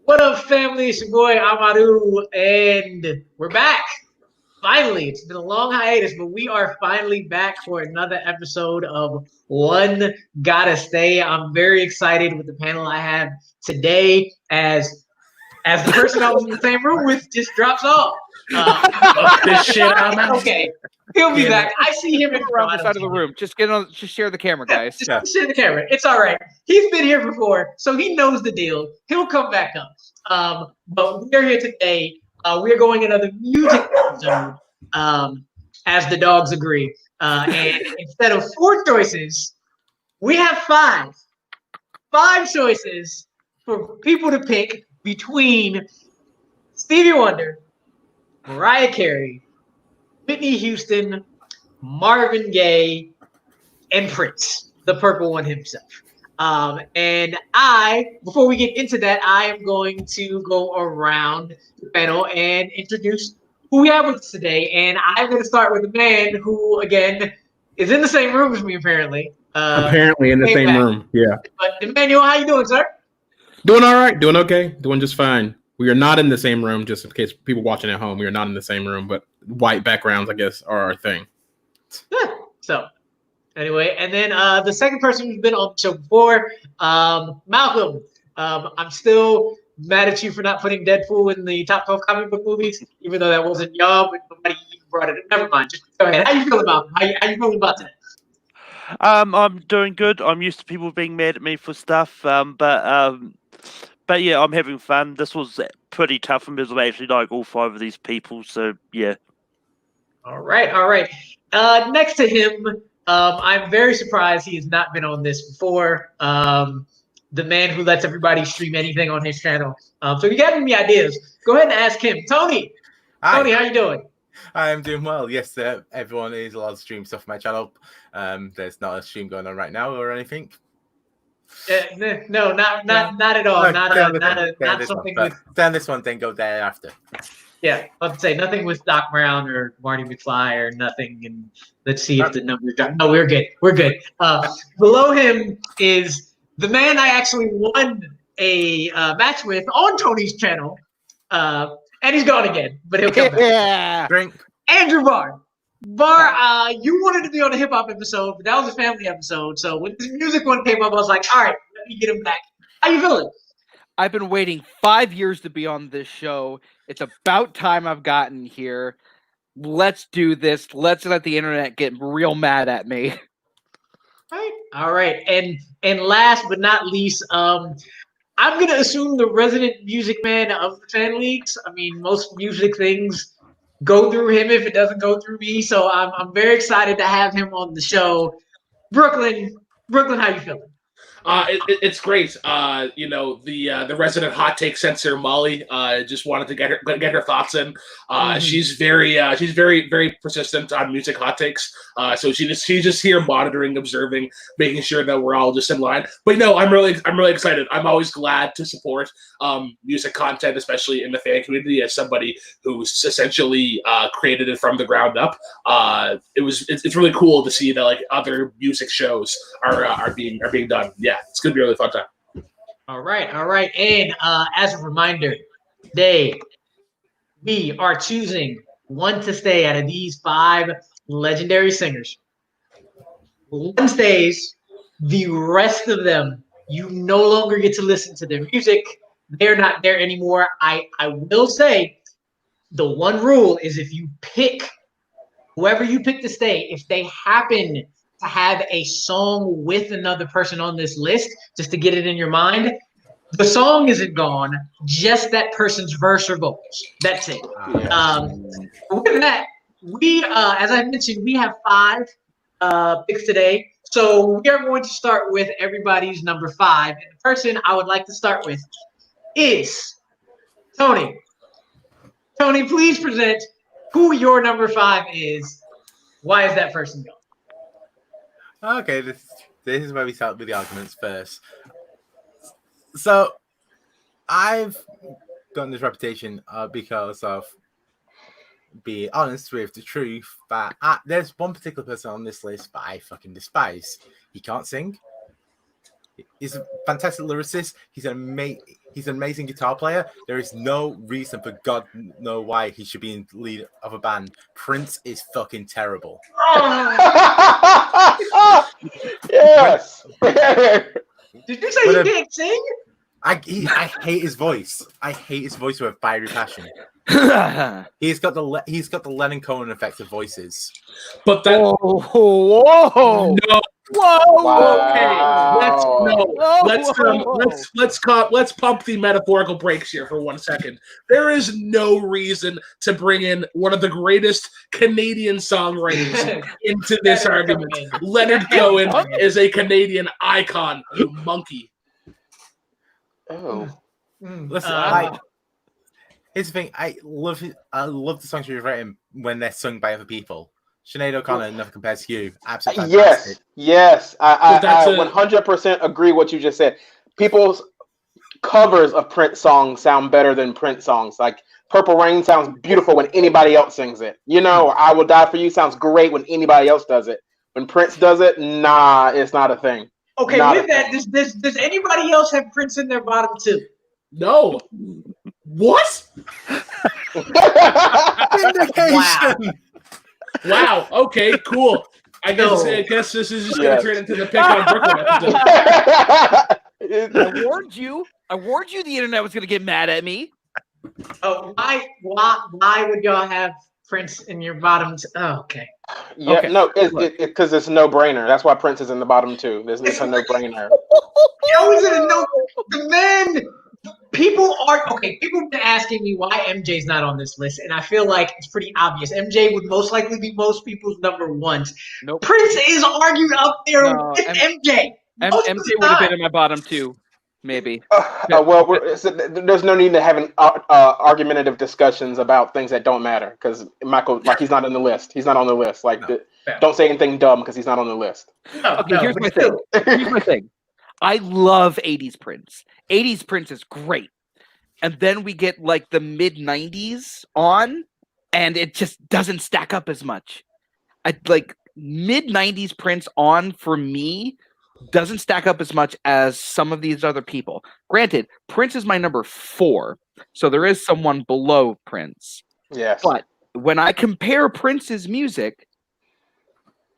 What up, family? It's your boy Amaru, and we're back. Finally, it's been a long hiatus, but we are finally back for another episode of One Gotta Stay. I'm very excited with the panel I have today, as the person I was in the same room with just drops off. Fuck this shit, I'm out. Okay, he'll be back. I see him in around the side of the room. Just share the camera, guys. Just share the camera. It's all right. He's been here before, so he knows the deal. He'll come back up. But we're here today. We're going another music episode, as the dogs agree. And instead of 4 choices, we have 5. 5 choices for people to pick between Stevie Wonder, Mariah Carey, Whitney Houston, Marvin Gaye, and Prince, the purple one himself. And before we get into that, I am going to go around the panel and introduce who we have with us today. And I'm going to start with the man who, again, is in the same room as me, apparently. Apparently in the same room, yeah. But Emmanuel, how you doing, sir? Doing all right, doing okay, doing just fine. We are not in the same room, just in case people watching at home. We are not in the same room, but white backgrounds, I guess, are our thing. Yeah. So, anyway, and then the second person who's been on the show before, Malcolm. I'm still mad at you for not putting Deadpool in the top 12 comic book movies, even though that wasn't y'all, but nobody even brought it. Never mind. Just go ahead. How you feeling about How you feeling about today? I'm doing good. I'm used to people being mad at me for stuff, but yeah, I'm having fun. This was pretty tough for me because I actually like all 5 of these people, so yeah. All right. Next to him, I'm very surprised he has not been on this before. The man who lets everybody stream anything on his channel. So if you got any ideas, go ahead and ask him. Tony. Hi. Tony, how you doing? I am doing well. Yes, everyone is allowed to stream stuff on my channel. There's not a stream going on right now or anything. No, not at all. Not something with. Then this one, then go there after. Yeah, I'd say nothing with Doc Brown or Marty McFly or nothing. And let's see if the numbers drop. No, we're good. We're good. Below him is the man I actually won a match with on Tony's channel. And he's gone again, but he'll come back. Yeah. Drink. Andrew Barr. Barr, you wanted to be on a hip hop episode, but that was a family episode. So when this music one came up, I was like, all right, let me get him back. How you feeling? I've been waiting 5 years to be on this show. It's about time I've gotten here. Let's do this. Let's let the internet get real mad at me. All right. And last but not least, I'm gonna assume the resident music man of the fan leagues. I mean, most music things go through him if it doesn't go through me. So I'm very excited to have him on the show. Brooklyn, how you feeling? It's great. The resident hot take censor Molly just wanted to get her thoughts in. She's very very persistent on music hot takes. So she's just here monitoring, observing, making sure that we're all just in line. But no, I'm really excited. I'm always glad to support music content, especially in the fan community, as somebody who's essentially created it from the ground up. It's really cool to see that like other music shows are being done. Yeah, it's gonna be a really fun time. All right. And as a reminder, today we are choosing one to stay out of these 5 legendary singers. One stays, the rest of them, you no longer get to listen to their music. They're not there anymore. I will say the one rule is if you pick whoever you pick to stay, if they happen to have a song with another person on this list, just to get it in your mind, the song isn't gone, just that person's verse or vocals. That's it. With that, we, as I mentioned, we have 5 picks today. So we are going to start with everybody's number 5. And the person I would like to start with is Tony. Tony, please present who your number 5 is. Why is that person gone? Okay, this is where we start with the arguments first. So, I've gotten this reputation because of being honest with the truth, but there's one particular person on this list that I fucking despise. He can't sing. He's a fantastic lyricist. He's an amazing guitar player. There is no reason for God know why he should be in the lead of a band. Prince is fucking terrible. Yes. Did you say he can't sing? I hate his voice. I hate his voice with a fiery passion. He's got the Lennon Cohen effect of voices. But that whoa. no. Whoa! Let's pump the metaphorical brakes here for 1 second. There is no reason to bring in one of the greatest Canadian songwriters into this argument. Leonard Cohen is a Canadian icon, you monkey. Oh. Listen, here's the thing. I love the songs you've written when they're sung by other people. Sinead O'Connor never compares to you. Absolutely fantastic. Yes. I 100% agree what you just said. People's covers of Prince songs sound better than Prince songs. Like Purple Rain sounds beautiful when anybody else sings it. You know, I Will Die For You sounds great when anybody else does it. When Prince does it, nah, it's not a thing. Okay, with that, does anybody else have Prince in their bottom two? No. What? Indication. Wow. Okay. Cool. I guess this is just going to turn into the pick on Brooklyn episode. I warned you. The internet was going to get mad at me. Oh, why would y'all have Prince in your bottom two? Oh, okay. Yeah, okay. No, because it's a no-brainer. That's why Prince is in the bottom two. It's a no-brainer. The man. People have been asking me why MJ's not on this list, and I feel like it's pretty obvious. MJ would most likely be most people's number ones. Nope. Prince is argued up there with MJ. MJ would have been in my bottom two, maybe. Well, there's no need to have argumentative discussions about things that don't matter because Michael, he's not on the list. He's not on the list. Don't say anything dumb because he's not on the list. Here's my thing. Here's my thing. I love 80s Prince. 80s Prince is great. And then we get like the mid 90s on, and it just doesn't stack up as much. I like mid 90s Prince on for me doesn't stack up as much as some of these other people. Granted, Prince is my number 4, so there is someone below Prince. Yes. But when I compare Prince's music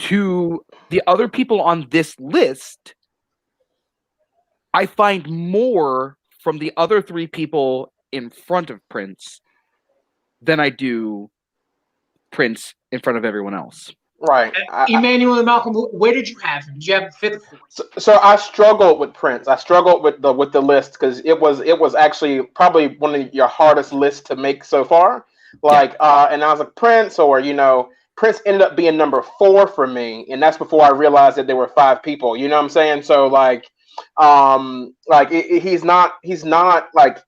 to the other people on this list, I find more from the other 3 people in front of Prince than I do Prince in front of everyone else. Right. Emmanuel and Malcolm, where did you have him? Did you have him 5th or 4th? So I struggled with Prince. I struggled with the list because it was actually probably one of your hardest lists to make so far. And I was like Prince, or Prince ended up being number 4 for me, and that's before I realized that there were 5 people. You know what I'm saying? So he's not like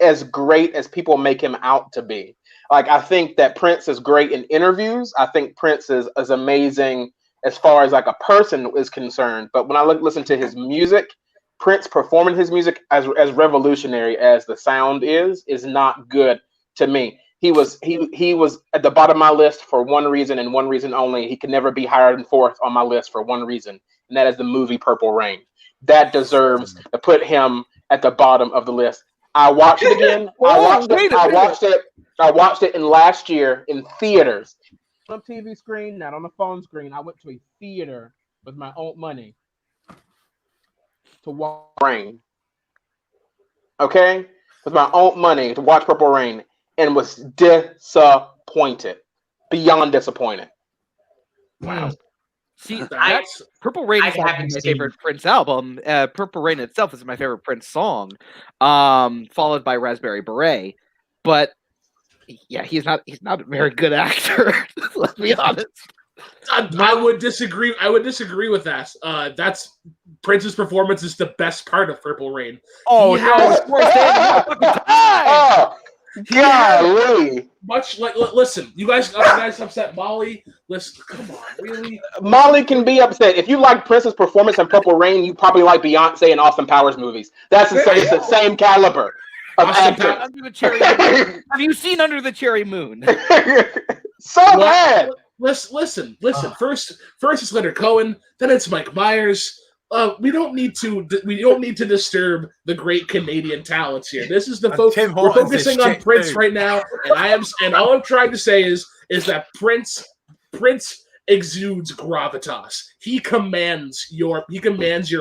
as great as people make him out to be. Like, I think that Prince is great in interviews. I think Prince is amazing as far as like a person is concerned. But when I listen to his music, Prince performing his music as revolutionary as the sound is not good to me. He was at the bottom of my list for one reason and one reason only. He could never be higher than 4th on my list for one reason, and that is the movie Purple Rain. That deserves to put him at the bottom of the list. I watched it again. I watched it in last year in theaters. On a TV screen, not on a phone screen. I went to a theater with my own money to watch Rain. Okay? With my own money to watch Purple Rain, and was disappointed. Beyond disappointed. Wow. See, Purple Rain is my favorite Prince album. Purple Rain itself is my favorite Prince song, followed by Raspberry Beret. But yeah, he's not a very good actor. Let's be honest. I would disagree. With that. That's Prince's performance is the best part of Purple Rain. Oh no! Golly. Much like, listen, you guys upset Molly. Listen, come on, really? Molly can be upset. If you like Prince's performance in Purple Rain, you probably like Beyonce and Austin Powers movies. It's the same caliber of acting. Under the Cherry Moon. Have you seen Under the Cherry Moon? Bad. Listen. First it's Leonard Cohen, then it's Mike Myers. we don't need to disturb the great Canadian talents here. This is the focus. Tim We're Hortons is focusing on shit Prince too. right now, and all I'm trying to say is that Prince exudes gravitas. He commands your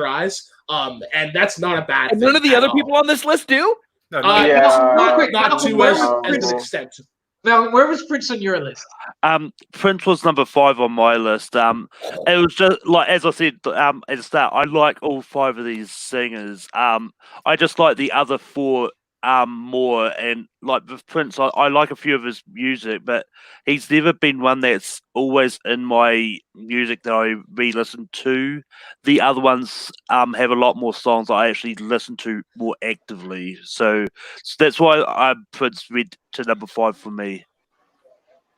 eyes. And that's not a bad And thing. none of the other all. people on this list do? No, Not to as an extent. Now, where was Prince on your list? Prince was number 5 on my list. It was just like, as I said at the start, I like all 5 of these singers. I just like the other 4 more, and like with Prince, I like a few of his music, but he's never been one that's always in my music that I re-listen to. The other ones have a lot more songs I actually listen to more actively, so that's why I put Prince to number 5 for me.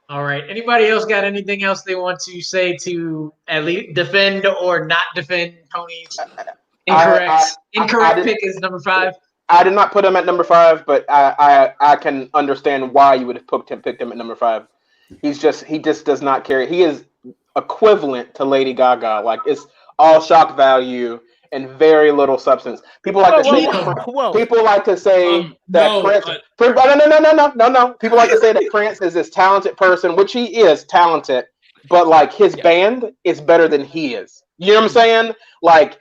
All right. Anybody else got anything else they want to say to at least defend or not defend Tony's incorrect pick is number 5? I did not put him at number 5, but I can understand why you would have picked him at number 5. He just does not carry. He is equivalent to Lady Gaga. Like, it's all shock value and very little substance. People like to say that Prince. No. People like to say that Prince is this talented person, which he is talented, but like his band is better than he is. You know what I'm saying? Like,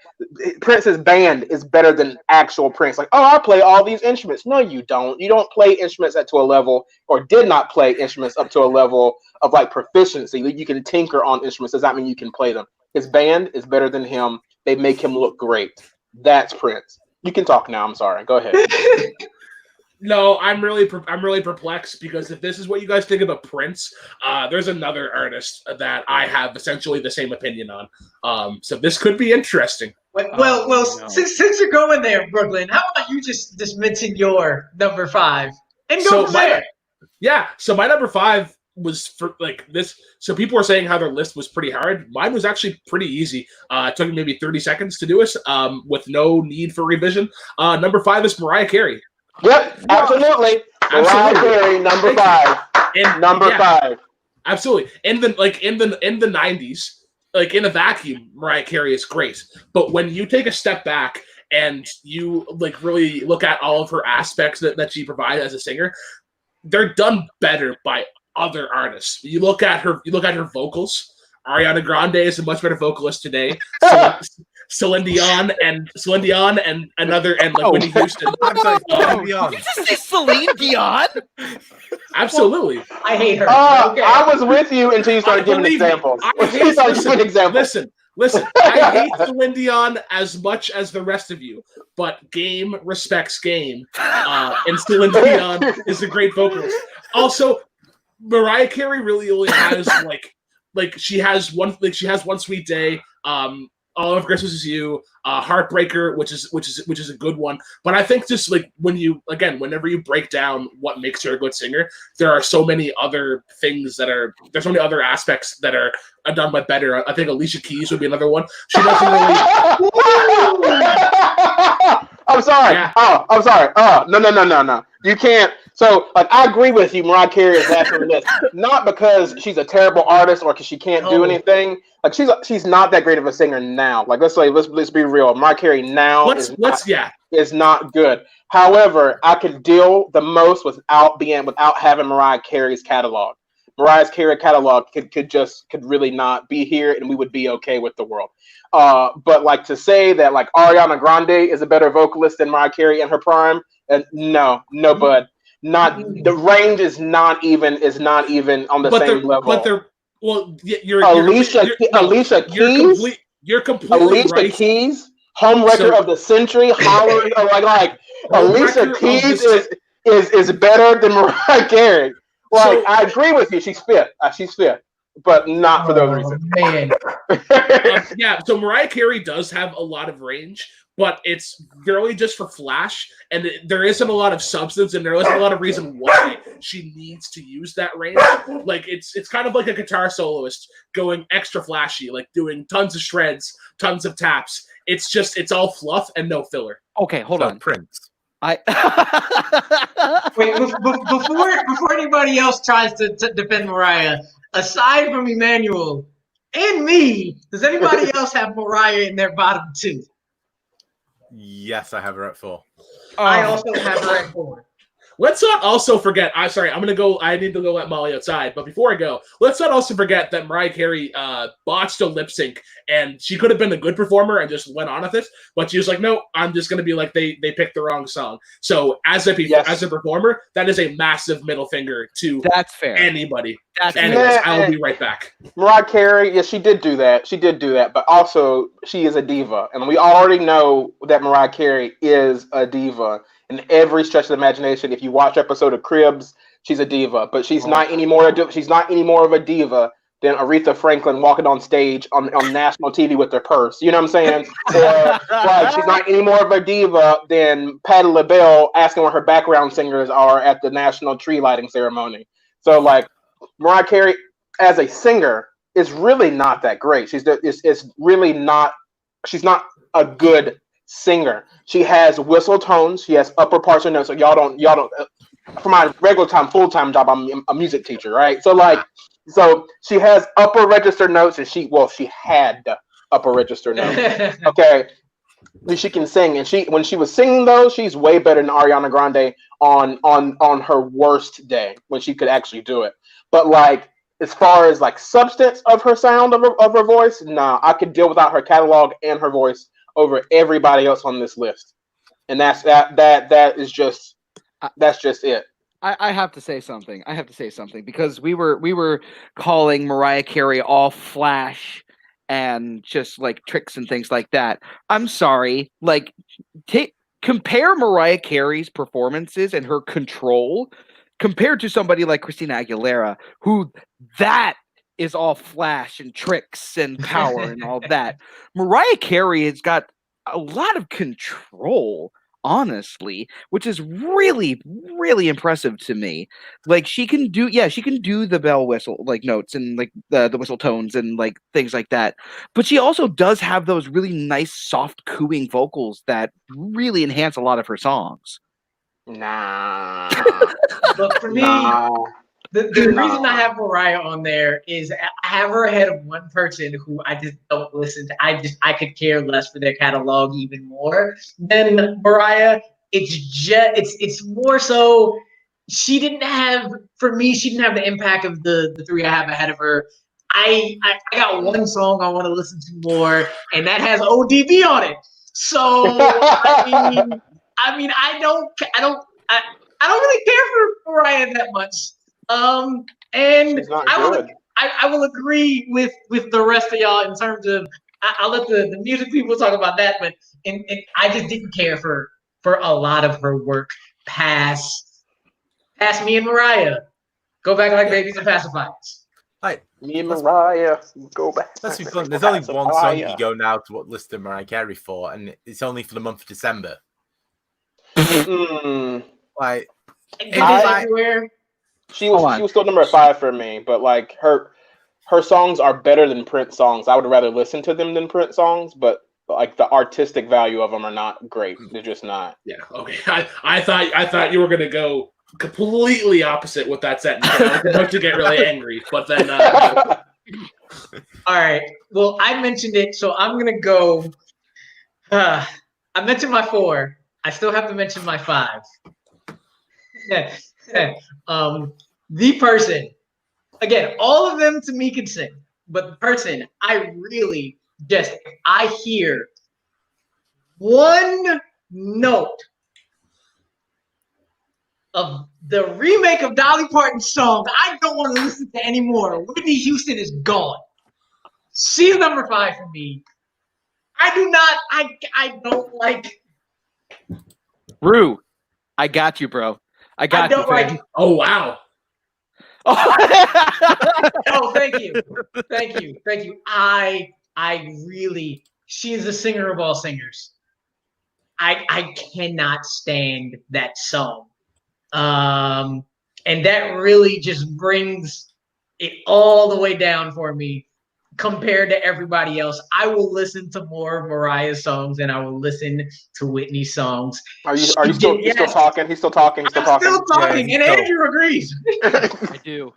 Prince's band is better than actual Prince. Like, oh, I play all these instruments. No, you don't. You don't play instruments up to a level, or did not play instruments up to a level of like proficiency. You can tinker on instruments. Does not mean you can play them. His band is better than him. They make him look great. That's Prince. You can talk now. I'm sorry. Go ahead. No, I'm really perplexed, because if this is what you guys think about Prince, there's another artist that I have essentially the same opinion on. So this could be interesting. Well, since you're going there, Brooklyn, how about you just mention your number 5 and go from there? So my number 5 was for like this. So people were saying how their list was pretty hard. Mine was actually pretty easy. It took me maybe 30 seconds to do it, with no need for revision. Number 5 is Mariah Carey. Yep, absolutely. Mariah Carey, number 5. Number 5. Absolutely. In the 90s, like in a vacuum, Mariah Carey is great. But when you take a step back and you like really look at all of her aspects that she provides as a singer, they're done better by other artists. You look at her vocals. Ariana Grande is a much better vocalist today. Celine Dion and Whitney Houston. Did you just say Celine Dion? Absolutely. I hate her. Okay. I was with you until you started giving examples. Listen, I hate Celine Dion as much as the rest of you, but game respects game, and Celine Dion is a great vocalist. Also, Mariah Carey really only has like she has one sweet day. All of Christmas Is You, Heartbreaker, which is a good one. But I think just like whenever you break down what makes her a good singer, there are so many other things there's so many other aspects that are done by better. I think Alicia Keys would be another one. She doesn't really. I'm sorry. Yeah. Oh, I'm sorry. Oh, no. You can't. So, like, I agree with you. Mariah Carey is last on the list, not because she's a terrible artist or because she can't do anything. Like, she's not that great of a singer now. Like, let's be real. Mariah Carey now is not good. However, I could deal the most without having Mariah Carey's catalog. Mariah Carey catalog could really not be here, and we would be okay with the world. But like to say that like Ariana Grande is a better vocalist than Mariah Carey in her prime, no, bud. Not the range is not even on the same level. But they're Alicia Keys. You're completely Alicia right. Keys, home record of the century, hollering like Alicia Keys is better than Mariah Carey. Like, I agree with you. She's fifth. But not for those reasons. Man. So Mariah Carey does have a lot of range, but it's really just for flash, and there isn't a lot of substance, and there isn't a lot of reason why she needs to use that range. Like, it's kind of like a guitar soloist going extra flashy, like doing tons of shreds, tons of taps. It's all fluff and no filler. Okay, hold on. Prince. Wait, before anybody else tries to defend Mariah, aside from Emmanuel, and me. Does anybody else have Mariah in their bottom 2? Yes, I have her at 4. I also have her at 4. Let's not also forget. I'm sorry. I need to go let Molly outside. But before I go, let's not also forget that Mariah Carey botched a lip sync, and she could have been a good performer and just went on with it. But she was like, "No, I'm just going to be like they picked the wrong song." So as a performer, that is a massive middle finger to That's fair. anybody. That's Anyways, I will be right back. Mariah Carey, yes, she did do that. But also, she is a diva. And we already know that Mariah Carey is a diva. In every stretch of the imagination, if you watch episode of Cribs, she's a diva. But she's not anymore of a diva than Aretha Franklin walking on stage on national TV with her purse. You know what I'm saying? Or she's not any more of a diva than Patti LaBelle asking where her background singers are at the national tree lighting ceremony. So, like, Mariah Carey as a singer is really not that great. She's not a good singer. She has whistle tones. She has upper parts of notes. So y'all don't. For my full-time job, I'm a music teacher, right? So she has upper register notes, and she had upper register notes. Okay, she can sing, and when she was singing those, she's way better than Ariana Grande on her worst day when she could actually do it. But like, as far as like substance of her sound of her voice, nah, I could deal without her catalog and her voice over everybody else on this list, and that's just it. I have to say something. Because we were calling Mariah Carey all flash and just like tricks and things like that. I'm sorry. Like, compare Mariah Carey's performances and her control compared to somebody like Christina Aguilera, who that is all flash and tricks and power and all that. Mariah Carey has got a lot of control, honestly, which is really, really impressive to me. Like, she can do the bell whistle like notes and like the whistle tones and like things like that. But she also does have those really nice soft cooing vocals that really enhance a lot of her songs. Nah. But for me, the reason I have Mariah on there is I have her ahead of one person who I just don't listen to. I could care less for their catalog even more than Mariah. It's more so she didn't have the impact of the 3 I have ahead of her. I got one song I want to listen to more, and that has ODB on it. So I mean, I don't really care for Mariah that much. And I will agree with the rest of y'all in terms of I'll let the music people talk about that, but and I just didn't care for a lot of her work past me and Mariah. Go back like babies and pacifiers. Right. Me and Mariah go back. Let's be blunt. There's only one song you go now to what list of Mariah Carey for, and it's only for the month of December. Like, everywhere. She was still number 5 for me, but like her songs are better than Prince songs. I would rather listen to them than Prince songs, but like the artistic value of them are not great. They're just not. Yeah. Okay. I thought you were gonna go completely opposite with that sentence. I was about to get really angry, but then. All right. Well, I mentioned it, so I'm gonna go. I mentioned my 4. I still have to mention my 5. The person, again, all of them to me can sing, but the person I hear one note of the remake of Dolly Parton's song I don't want to listen to anymore. Whitney Houston is gone. She's number 5 for me. I don't like. Rue, I got you, bro. I don't like. Oh wow. Oh, thank you. I really. She is the singer of all singers. I cannot stand that song, and that really just brings it all the way down for me compared to everybody else. I will listen to more of Mariah's songs than I will listen to Whitney's songs. Are you still talking? He's still talking. I'm still talking, Yeah, and Andrew agrees. I do.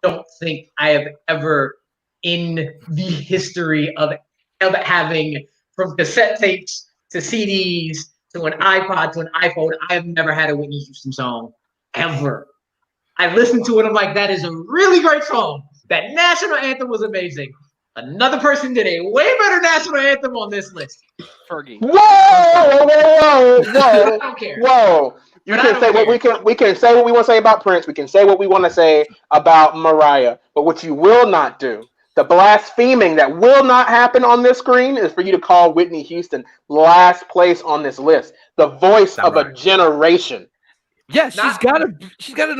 don't think I have ever, in the history of having from cassette tapes to CDs to an iPod to an iPhone, I have never had a Whitney Houston song ever. I listened to it. I'm like, that is a really great song. That national anthem was amazing. Another person did a way better national anthem on this list. Fergie. Whoa! I don't care. Whoa! You can say what we can say what we want to say about Prince. We can say what we want to say about Mariah. But what you will not do, the blaspheming that will not happen on this screen, is for you to call Whitney Houston last place on this list. The voice of a generation. Yeah, she's got an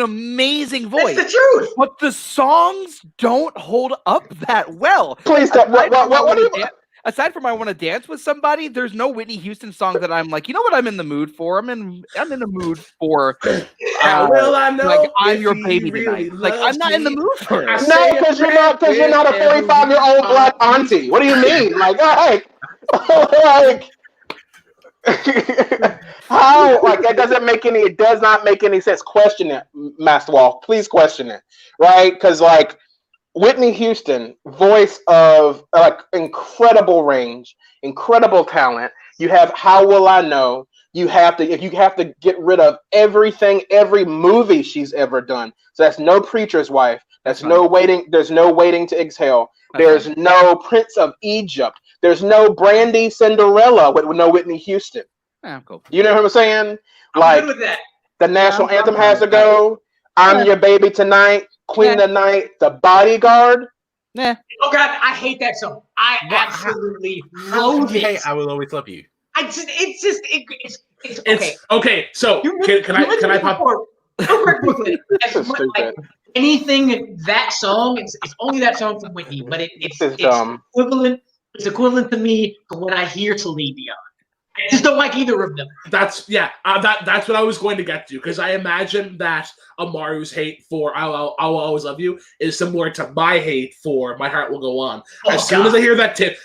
amazing voice. That's the truth. But the songs don't hold up that well. Please stop. Aside from I Want to Dance with Somebody, there's no Whitney Houston song that I'm like, you know what I'm in the mood for? I'm in the mood for How will I know? Like, I'm Your Baby Tonight. Like, I'm not in the mood for it. No, because you're not a 45-year-old black auntie. What do you mean? Like how? Like, that doesn't make any. It does not make any sense. Question it, Master Wall. Please question it, right? Because like Whitney Houston, voice of like incredible range, incredible talent. You have How Will I Know? You have to get rid of everything, every movie she's ever done. So that's no Preacher's Wife. That's no Waiting. There's no Waiting to Exhale. There's no Prince of Egypt. There's no Brandy Cinderella with no Whitney Houston. Cool. You know what I'm saying? I'm good with that. The national anthem has to go. I'm Your Baby Tonight. Queen of the Night. The Bodyguard. Nah. Oh God, I hate that song. I absolutely loathe it. I Will Always Love You. It's okay. Okay. So can I pop? Like, anything that song, it's only that song from Whitney, but it's equivalent. It's equivalent to me to when I hear Celine Dion. I just don't like either of them. That's what I was going to get to, because I imagine that Amaru's hate for I'll Always Love You is similar to my hate for My Heart Will Go On. As soon as I hear that tin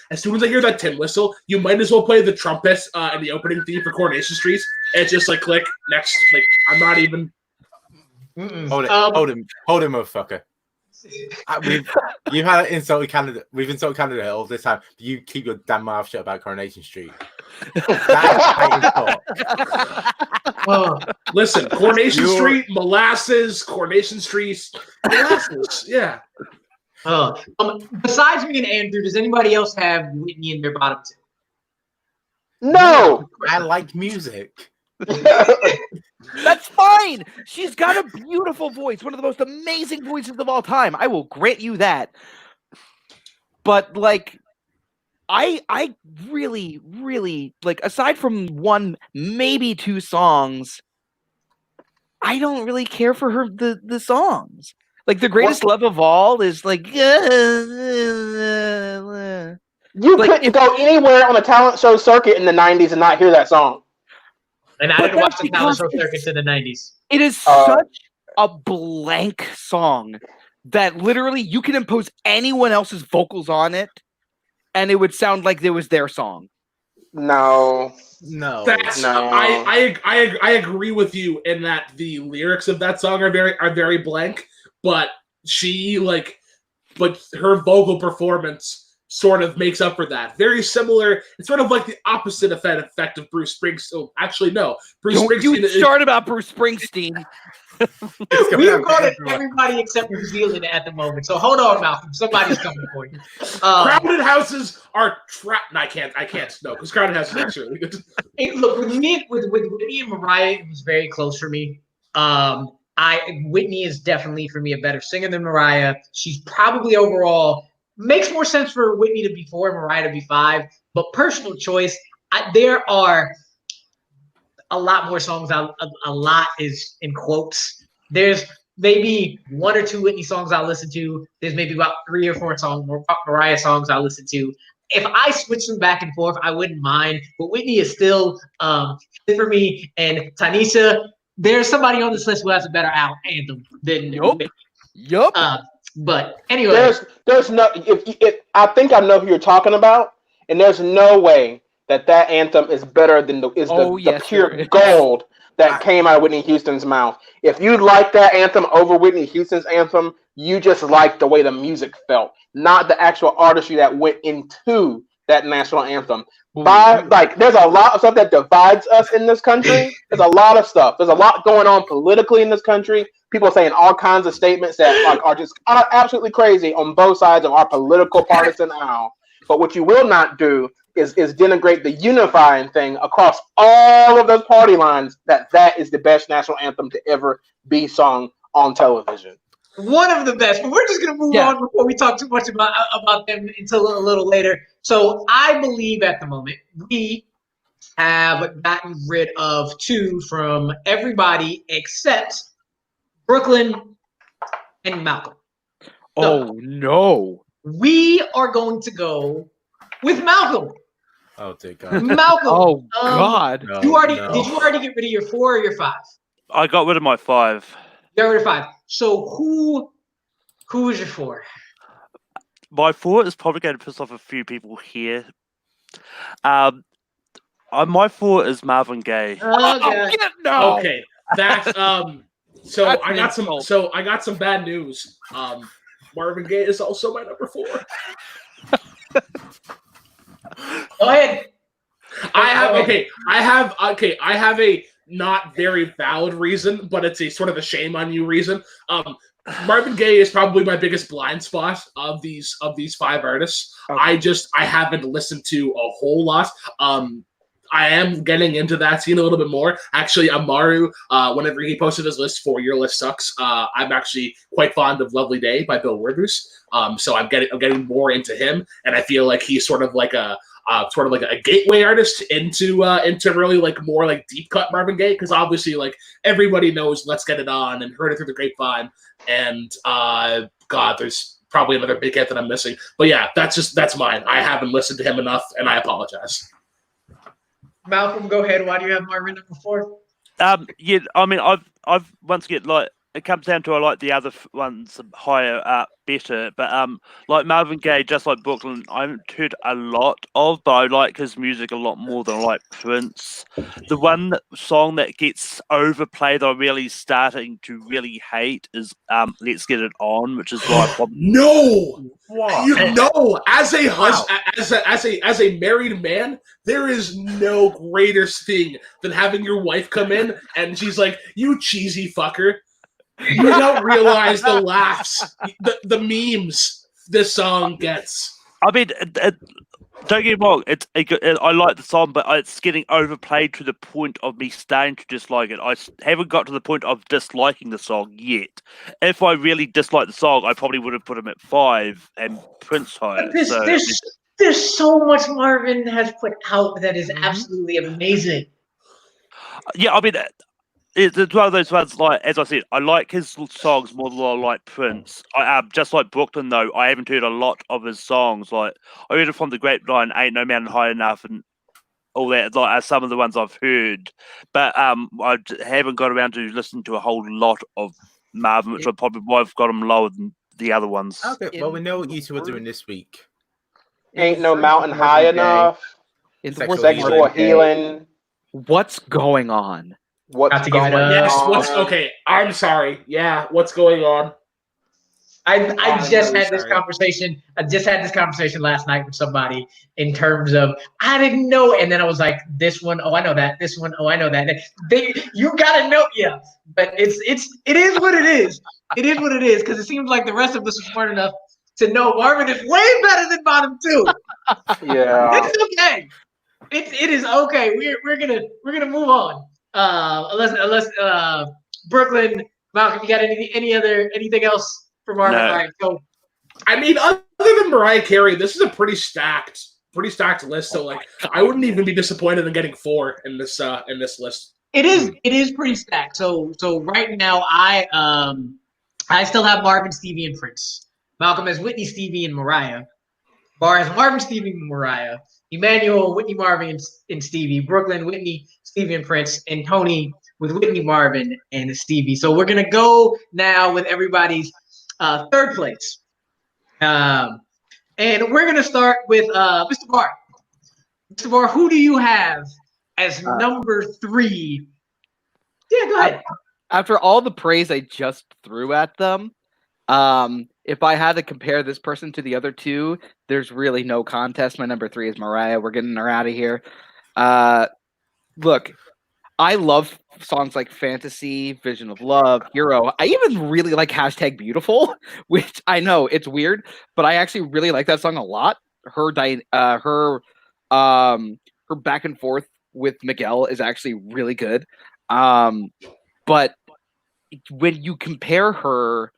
whistle, you might as well play the trumpet in the opening theme for Coronation Street. It's just like click next. Like, I'm not even. Hold him, motherfucker. You've had insulted Canada. We've insulted Canada all this time. You keep your damn mouth shut about Coronation Street. Listen, Coronation Street, molasses, Coronation Street, molasses. Yeah. Besides me and Andrew, does anybody else have Whitney in their bottom two? No, I like music. That's fine. She's got a beautiful voice, one of the most amazing voices of all time. I will grant you that. But like, I really, really like, aside from one, maybe two songs, I don't really care for her the songs. Like, The Greatest Love of All is like, you couldn't go anywhere on the talent show circuit in the 90s and not hear that song. And I didn't watch the talent show circuit in the 90s. It is such a blank song that literally you can impose anyone else's vocals on it, and it would sound like it was their song. No. I agree with you in that the lyrics of that song are very blank, but her vocal performance sort of makes up for that. Very similar. It's sort of like the opposite effect of Bruce Springsteen. Oh, actually, no. You start about Bruce Springsteen. We've got everybody except New Zealand at the moment. So hold on, Malcolm. Somebody's coming for you. Crowded houses are trapped. No, I can't. No, because crowded houses are actually really good. Hey, look, with Whitney and Mariah, it was very close for me. Whitney is definitely for me a better singer than Mariah. She's probably overall makes more sense for Whitney to be 4 and Mariah to be 5. But personal choice, there are a lot more songs. A lot is in quotes. There's maybe 1 or 2 Whitney songs I'll listen to. There's maybe about 3 or 4 Mariah songs I'll listen to. If I switch them back and forth, I wouldn't mind. But Whitney is still for me. And Tanisha, there's somebody on this list who has a better anthem than Whitney. Yup. But anyway, there's no. If I think I know who you're talking about, and there's no way that anthem is better than the pure gold that came out of Whitney Houston's mouth. If you like that anthem over Whitney Houston's anthem, you just like the way the music felt, not the actual artistry that went into that national anthem. There's a lot of stuff that divides us in this country. There's a lot of stuff. There's a lot going on politically in this country. People saying all kinds of statements that are just absolutely crazy on both sides of our political partisan aisle. But what you will not do is denigrate the unifying thing across all of those party lines, that is the best national anthem to ever be sung on television. One of the best, but we're just going to move on before we talk too much about them until a little later. So I believe at the moment we have gotten rid of 2 from everybody except Brooklyn and Malcolm. Oh, no. We are going to go with Malcolm. Oh, dear God. Malcolm. Oh, God. Did you already get rid of your 4 or your 5? I got rid of my 5. You got rid of 5. So who is your 4? My 4 is probably going to piss off a few people here. My 4 is Marvin Gaye. No. Okay, that's So I got some bad news. Marvin Gaye is also my number 4. Go ahead. I have a not very valid reason, but it's a sort of a shame on you reason. Marvin Gaye is probably my biggest blind spot of these 5 artists. Okay. I haven't listened to a whole lot. I am getting into that scene a little bit more. Actually, Amaru, whenever he posted his list for Your List Sucks, I'm actually quite fond of Lovely Day by Bill Withers. So I'm getting more into him, and I feel like he's sort of like a gateway artist into really like more like deep cut Marvin Gaye, because obviously like everybody knows Let's Get It On and Heard It Through the Grapevine, and God, there's probably another big hit that I'm missing. But yeah, that's mine. I haven't listened to him enough, and I apologize. Malcolm, go ahead. Why do you have Marvin number 4? Yeah, I mean, I've once again, like, it comes down to I like the other ones higher up better, but like Marvin Gaye, just like Brooklyn, I haven't heard a lot of, but I like his music a lot more than I like Prince. The one song that gets overplayed that I'm really starting to really hate is "Let's Get It On," which is like no. Wow. You know, as a married man, there is no greater thing than having your wife come in and she's like, "You cheesy fucker." You don't realize the laughs, the memes this song gets. I mean, don't get me wrong. I like the song, but it's getting overplayed to the point of me starting to dislike it. I haven't got to the point of disliking the song yet. If I really disliked the song, I probably would have put him at 5 and Prince higher. There's so much Marvin has put out that is absolutely amazing. Yeah, I mean, it's one of those ones, like, as I said, I like his songs more than I like Prince. Just like Brooklyn, though, I haven't heard a lot of his songs. Like, I heard it from the Grapevine, Ain't No Mountain High Enough, and all that, like, some of the ones I've heard. But I haven't got around to listening to a whole lot of Marvin, which I probably why I've got him lower than the other ones. Okay, well, we know what you 2 are doing this week. Ain't No Mountain High Enough. Sexual Healing. What's going on? What's going on? Yes, okay. I'm sorry. Yeah, what's going on? I just had this conversation. I just had this conversation last night with somebody in terms of I didn't know, and then I was like, "This one, oh I know that. This one, oh I know that." You gotta know, yeah. But it is what it is. It is what it is, because it seems like the rest of us are smart enough to know Marvin is way better than bottom 2. Yeah, it's okay. It is okay. We're gonna move on. Unless Brooklyn, Malcolm, you got anything else for Marvin? No. All right, so I mean, other than Mariah Carey, this is a pretty stacked list. So like, I wouldn't even be disappointed in getting 4 in this list. it is pretty stacked. So right now I still have Marvin, Stevie, and Prince. Malcolm has Whitney, Stevie, and Mariah. Bar has Marvin, Stevie, and Mariah. Emmanuel, Whitney, Marvin, and Stevie. Brooklyn, Whitney, Stevie, and Prince. And Tony with Whitney, Marvin, and Stevie. So we're going to go now with everybody's 3rd place. And we're going to start with Mr. Barr. Mr. Barr, who do you have as number 3 Yeah, go ahead. After all the praise I just threw at them, if I had to compare this person to the other two, there's really no contest. My number 3 is Mariah. We're getting her out of here. Look, I love songs like Fantasy, Vision of Love, Hero. I even really like #Beautiful, which I know it's weird, but I actually really like that song a lot. Her back and forth with Miguel is actually really good. But when you compare her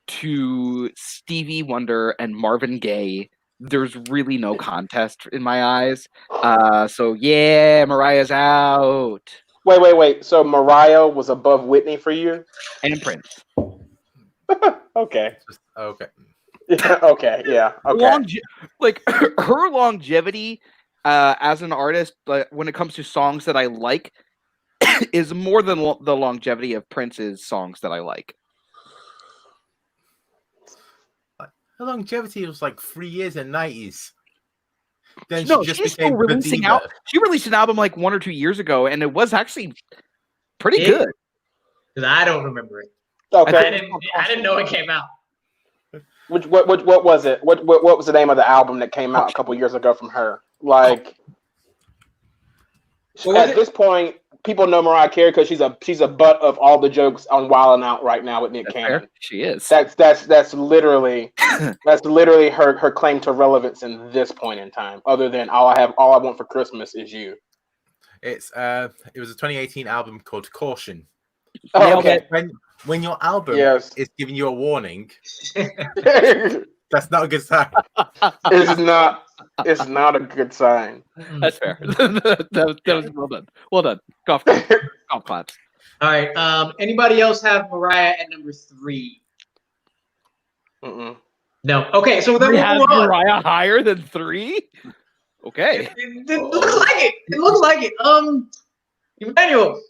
to Stevie Wonder and Marvin Gaye, there's really no contest in my eyes. So yeah, Mariah's out. Wait. So Mariah was above Whitney for you? And Prince. Okay. Okay. Okay. Yeah. Okay. Her longevity as an artist, but when it comes to songs that I like, is more than the longevity of Prince's songs that I like. Her longevity was like 3 years in the 90s. Then No, she just she's became still releasing the out. diva. She released an album like 1 or 2 years ago, and it was actually pretty Yeah. good. Because I don't remember it. Okay. I didn't know it came out. What was it? What was the name of the album that came out a couple years ago from her? Like, What was at it? this point, people know Mariah Carey because she's a butt of all the jokes on Wild 'N Out right now with Nick That's Cannon. fair. She is. That's literally her claim to relevance in this point in time. Other than all I want for Christmas is you. It was a 2018 album called Caution. Oh, okay. When your album Yes. is giving you a warning, that's not a good sign. It's not a good sign. That's fair. that was well done. Well done. Golf claps. All right. Anybody else have Mariah at number 3? Mm-mm. No. Okay, so then We we'll have move on. Mariah higher than 3? Okay. It looks like it. It looks like it. Emmanuel,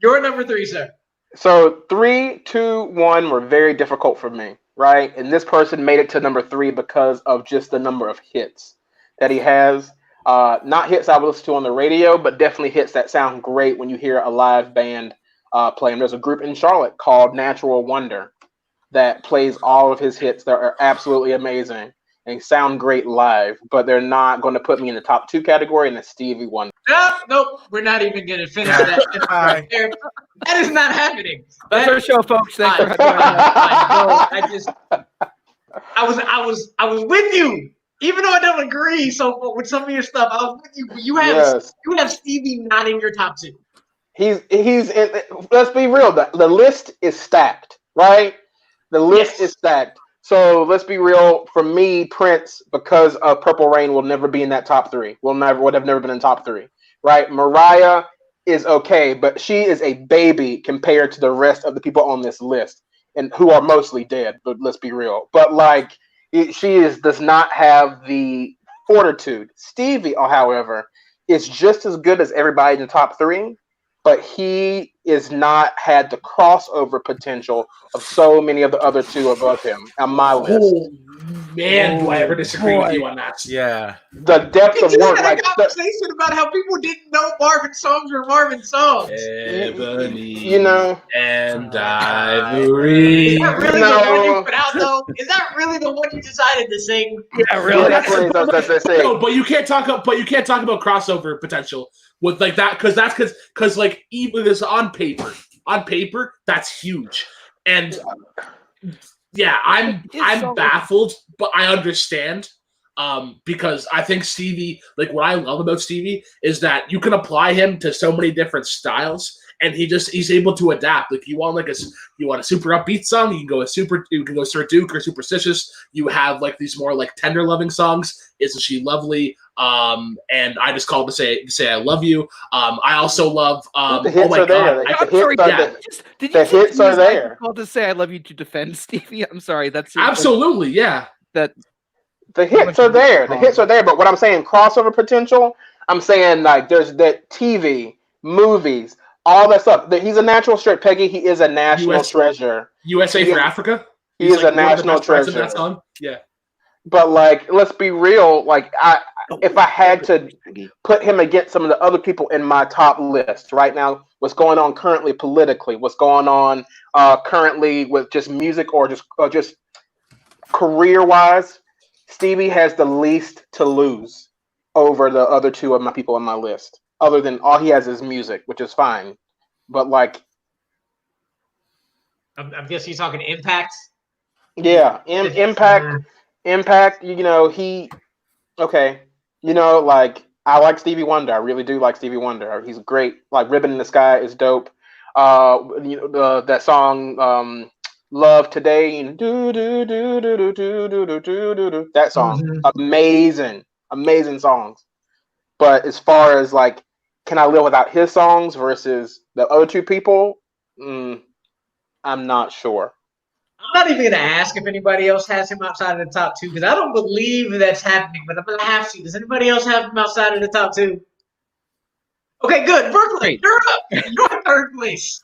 you're number 3, sir. So 3, 2, 1 were very difficult for me, right? And this person made it to number 3 because of just the number of hits that he has. Not hits I would listen to on the radio, but definitely hits that sound great when you hear a live band play them. There's a group in Charlotte called Natural Wonder that plays all of his hits that are absolutely amazing and sound great live, but they're not going to put me in the top 2 category in the Stevie Wonder. Nope. We're not even going to finish that sentence right there. That is not happening. That's our show, folks. Thanks for having us. I was with you, even though I don't agree with some of your stuff. I was with you. But you have Stevie not in your top 2. He's in, let's be real. The list is stacked, right? The list is stacked. So let's be real. For me, Prince, because of Purple Rain, will never be in that top 3. Would have never been in top 3, right? Mariah is okay, but she is a baby compared to the rest of the people on this list, and who are mostly dead. But let's be real. But like, does not have the fortitude. Stevie, however, is just as good as everybody in the top 3. But he is not had the crossover potential of so many of the other 2 above him on my list. Oh man, do I ever disagree with you on that? Yeah. The depth of We work, just had like a conversation about how people didn't know Marvin's songs were Marvin's songs. Ebony, you know, and Ivory. Is that really the one you put out though? Is that really the one you decided to sing? Yeah, really. that's what they say. No, but you can't talk about crossover potential with like that because like even this on paper that's huge, and yeah, I'm baffled, but I understand because I think Stevie, like what I love about Stevie is that you can apply him to so many different styles. And he's able to adapt. Like you want a super upbeat song, you can go Sir Duke or Superstitious. You have like these more like tender loving songs. Isn't She Lovely? And I Just Called to say I love you. I also love the hits are there. The hits are there. Called to say I love you to defend Stevie. I'm sorry. That's absolutely yeah. That the hits are there. The hits are there. But what I'm saying, crossover potential. I'm saying like there's that TV, movies. All that stuff. He's a natural straight Peggy. He is a national treasure. USA for Africa. He is like a national treasure. That song. Yeah. But like, let's be real. Like, if I had to put him against some of the other people in my top list right now, what's going on currently politically, what's going on currently with just music or just career wise, Stevie has the least to lose over the other two of my people on my list. Other than all he has is music, which is fine, but like, I'm guessing you're talking impact. Yeah, impact. You know, like I like Stevie Wonder. I really do like Stevie Wonder. He's great. Like Ribbon in the Sky is dope. That song, Love Today, do do do do do do do do do do. That song, amazing songs. But as far as like, can I live without his songs versus the other two people? I'm not sure. I'm not even going to ask if anybody else has him outside of the top two because I don't believe that's happening, but I'm going to have to. Does anybody else have him outside of the top two? Okay, good. Brooklyn, you're up. You're in third place.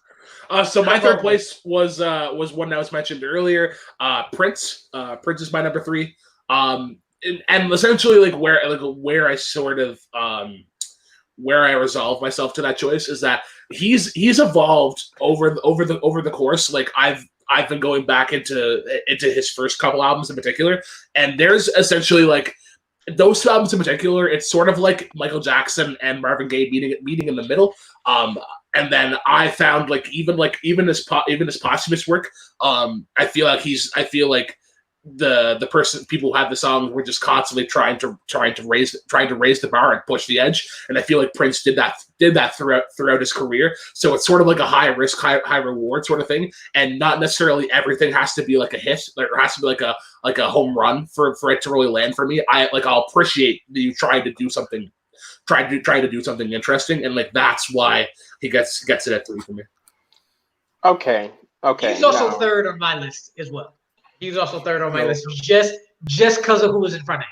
So my third place was one that was mentioned earlier. Prince. Prince is my number 3. And essentially like where I sort of where I resolve myself to that choice is that he's evolved over the course. Like I've been going back into his first couple albums in particular, and there's essentially like those 2 albums in particular. It's sort of like Michael Jackson and Marvin Gaye meeting in the middle. And then I found like even his posthumous work. I feel like the people who have the song were just constantly trying to raise the bar and push the edge, and I feel like Prince did that throughout his career. So it's sort of like a high risk, high reward sort of thing, and not necessarily everything has to be like a hit. There has to be like a home run for it to really land for me. I'll appreciate you trying to do something interesting, and like that's why he gets it at 3 for me. Okay. He's also third on my list as well. He's also third on my list just because of who was in front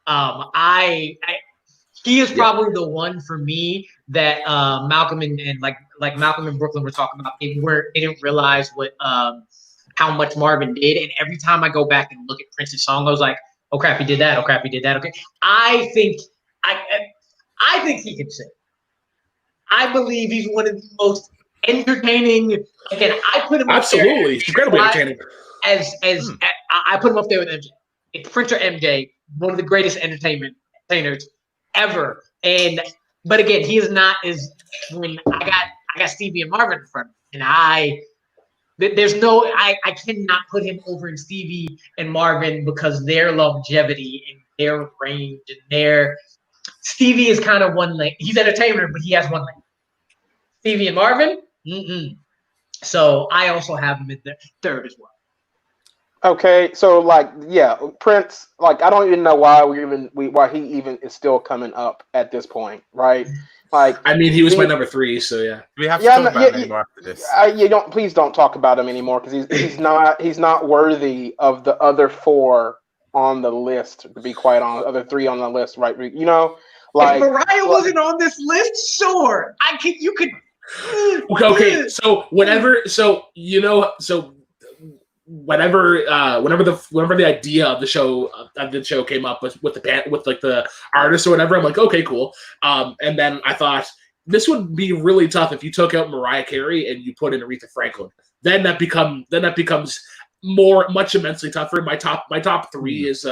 of him. He is probably the one for me that Malcolm and like Malcolm and Brooklyn were talking about. They didn't realize how much Marvin did, and every time I go back and look at Prince's song, I was like, "Oh crap, he did that! Oh crap, he did that!" Okay, I think he can sing. I believe he's one of the most entertaining. Again, I put him absolutely incredibly entertaining. I put him up there with MJ. It's Prince or MJ, one of the greatest entertainers ever. But again, he is not as when I got Stevie and Marvin in front of him, and I cannot put him over in Stevie and Marvin because their longevity and their range and their Stevie is kind of one lane. He's entertainer, but he has one lane. Stevie and Marvin, So I also have him in the third as well. Okay, so like, yeah, Prince. Like, I don't even know why why he even is still coming up at this point, right? Like, I mean, he was my number 3, so yeah. We have to talk about him anymore after this. Please don't talk about him anymore because he's not worthy of the other 4 on the list. To be quite honest, other 3 on the list, right? You know, like if Mariah wasn't on this list, sure, you could. Okay, so whenever the idea of the show came up with the artist or whatever, I'm like, okay, cool. And then I thought this would be really tough if you took out Mariah Carey and you put in Aretha Franklin. Then that becomes much immensely tougher. My top three is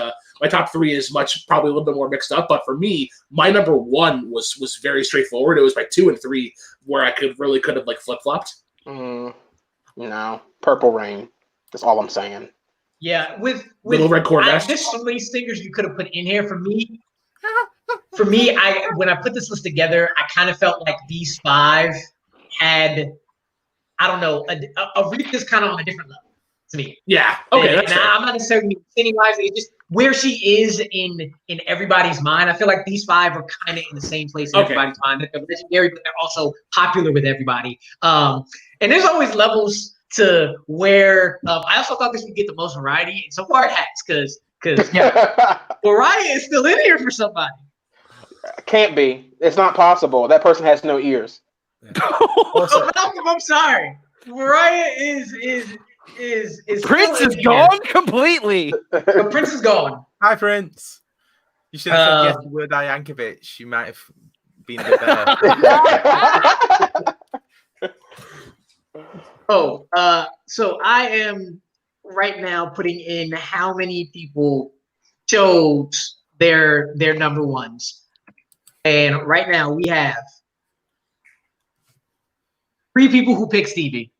probably a little bit more mixed up, but for me, my number 1 was very straightforward. It was my 2 and 3 where I could have like flip flopped. No, Purple Rain. That's all I'm saying. Yeah, with Little Red Corvette. There's so many singers you could have put in here. For me, when I put this list together, I kind of felt like these 5 had, I don't know, Aretha's kind of on a different level to me. Yeah. Okay. And I'm not necessarily singing wise. It's just where she is in everybody's mind. I feel like these 5 are kind of in the same place in everybody's mind. They're legendary, but they're also popular with everybody. And there's always levels to where I also thought this would get the most variety, and so far it has, because Mariah is still in here for somebody. Can't be. It's not possible. That person has no ears. I'm sorry. Mariah is Prince is gone completely. Prince is gone. Hi, Prince. You should have said yes to Weird Al Yankovic. You might have been a bit better. So I am right now putting in how many people chose their number ones. And right now we have 3 people who picked Stevie.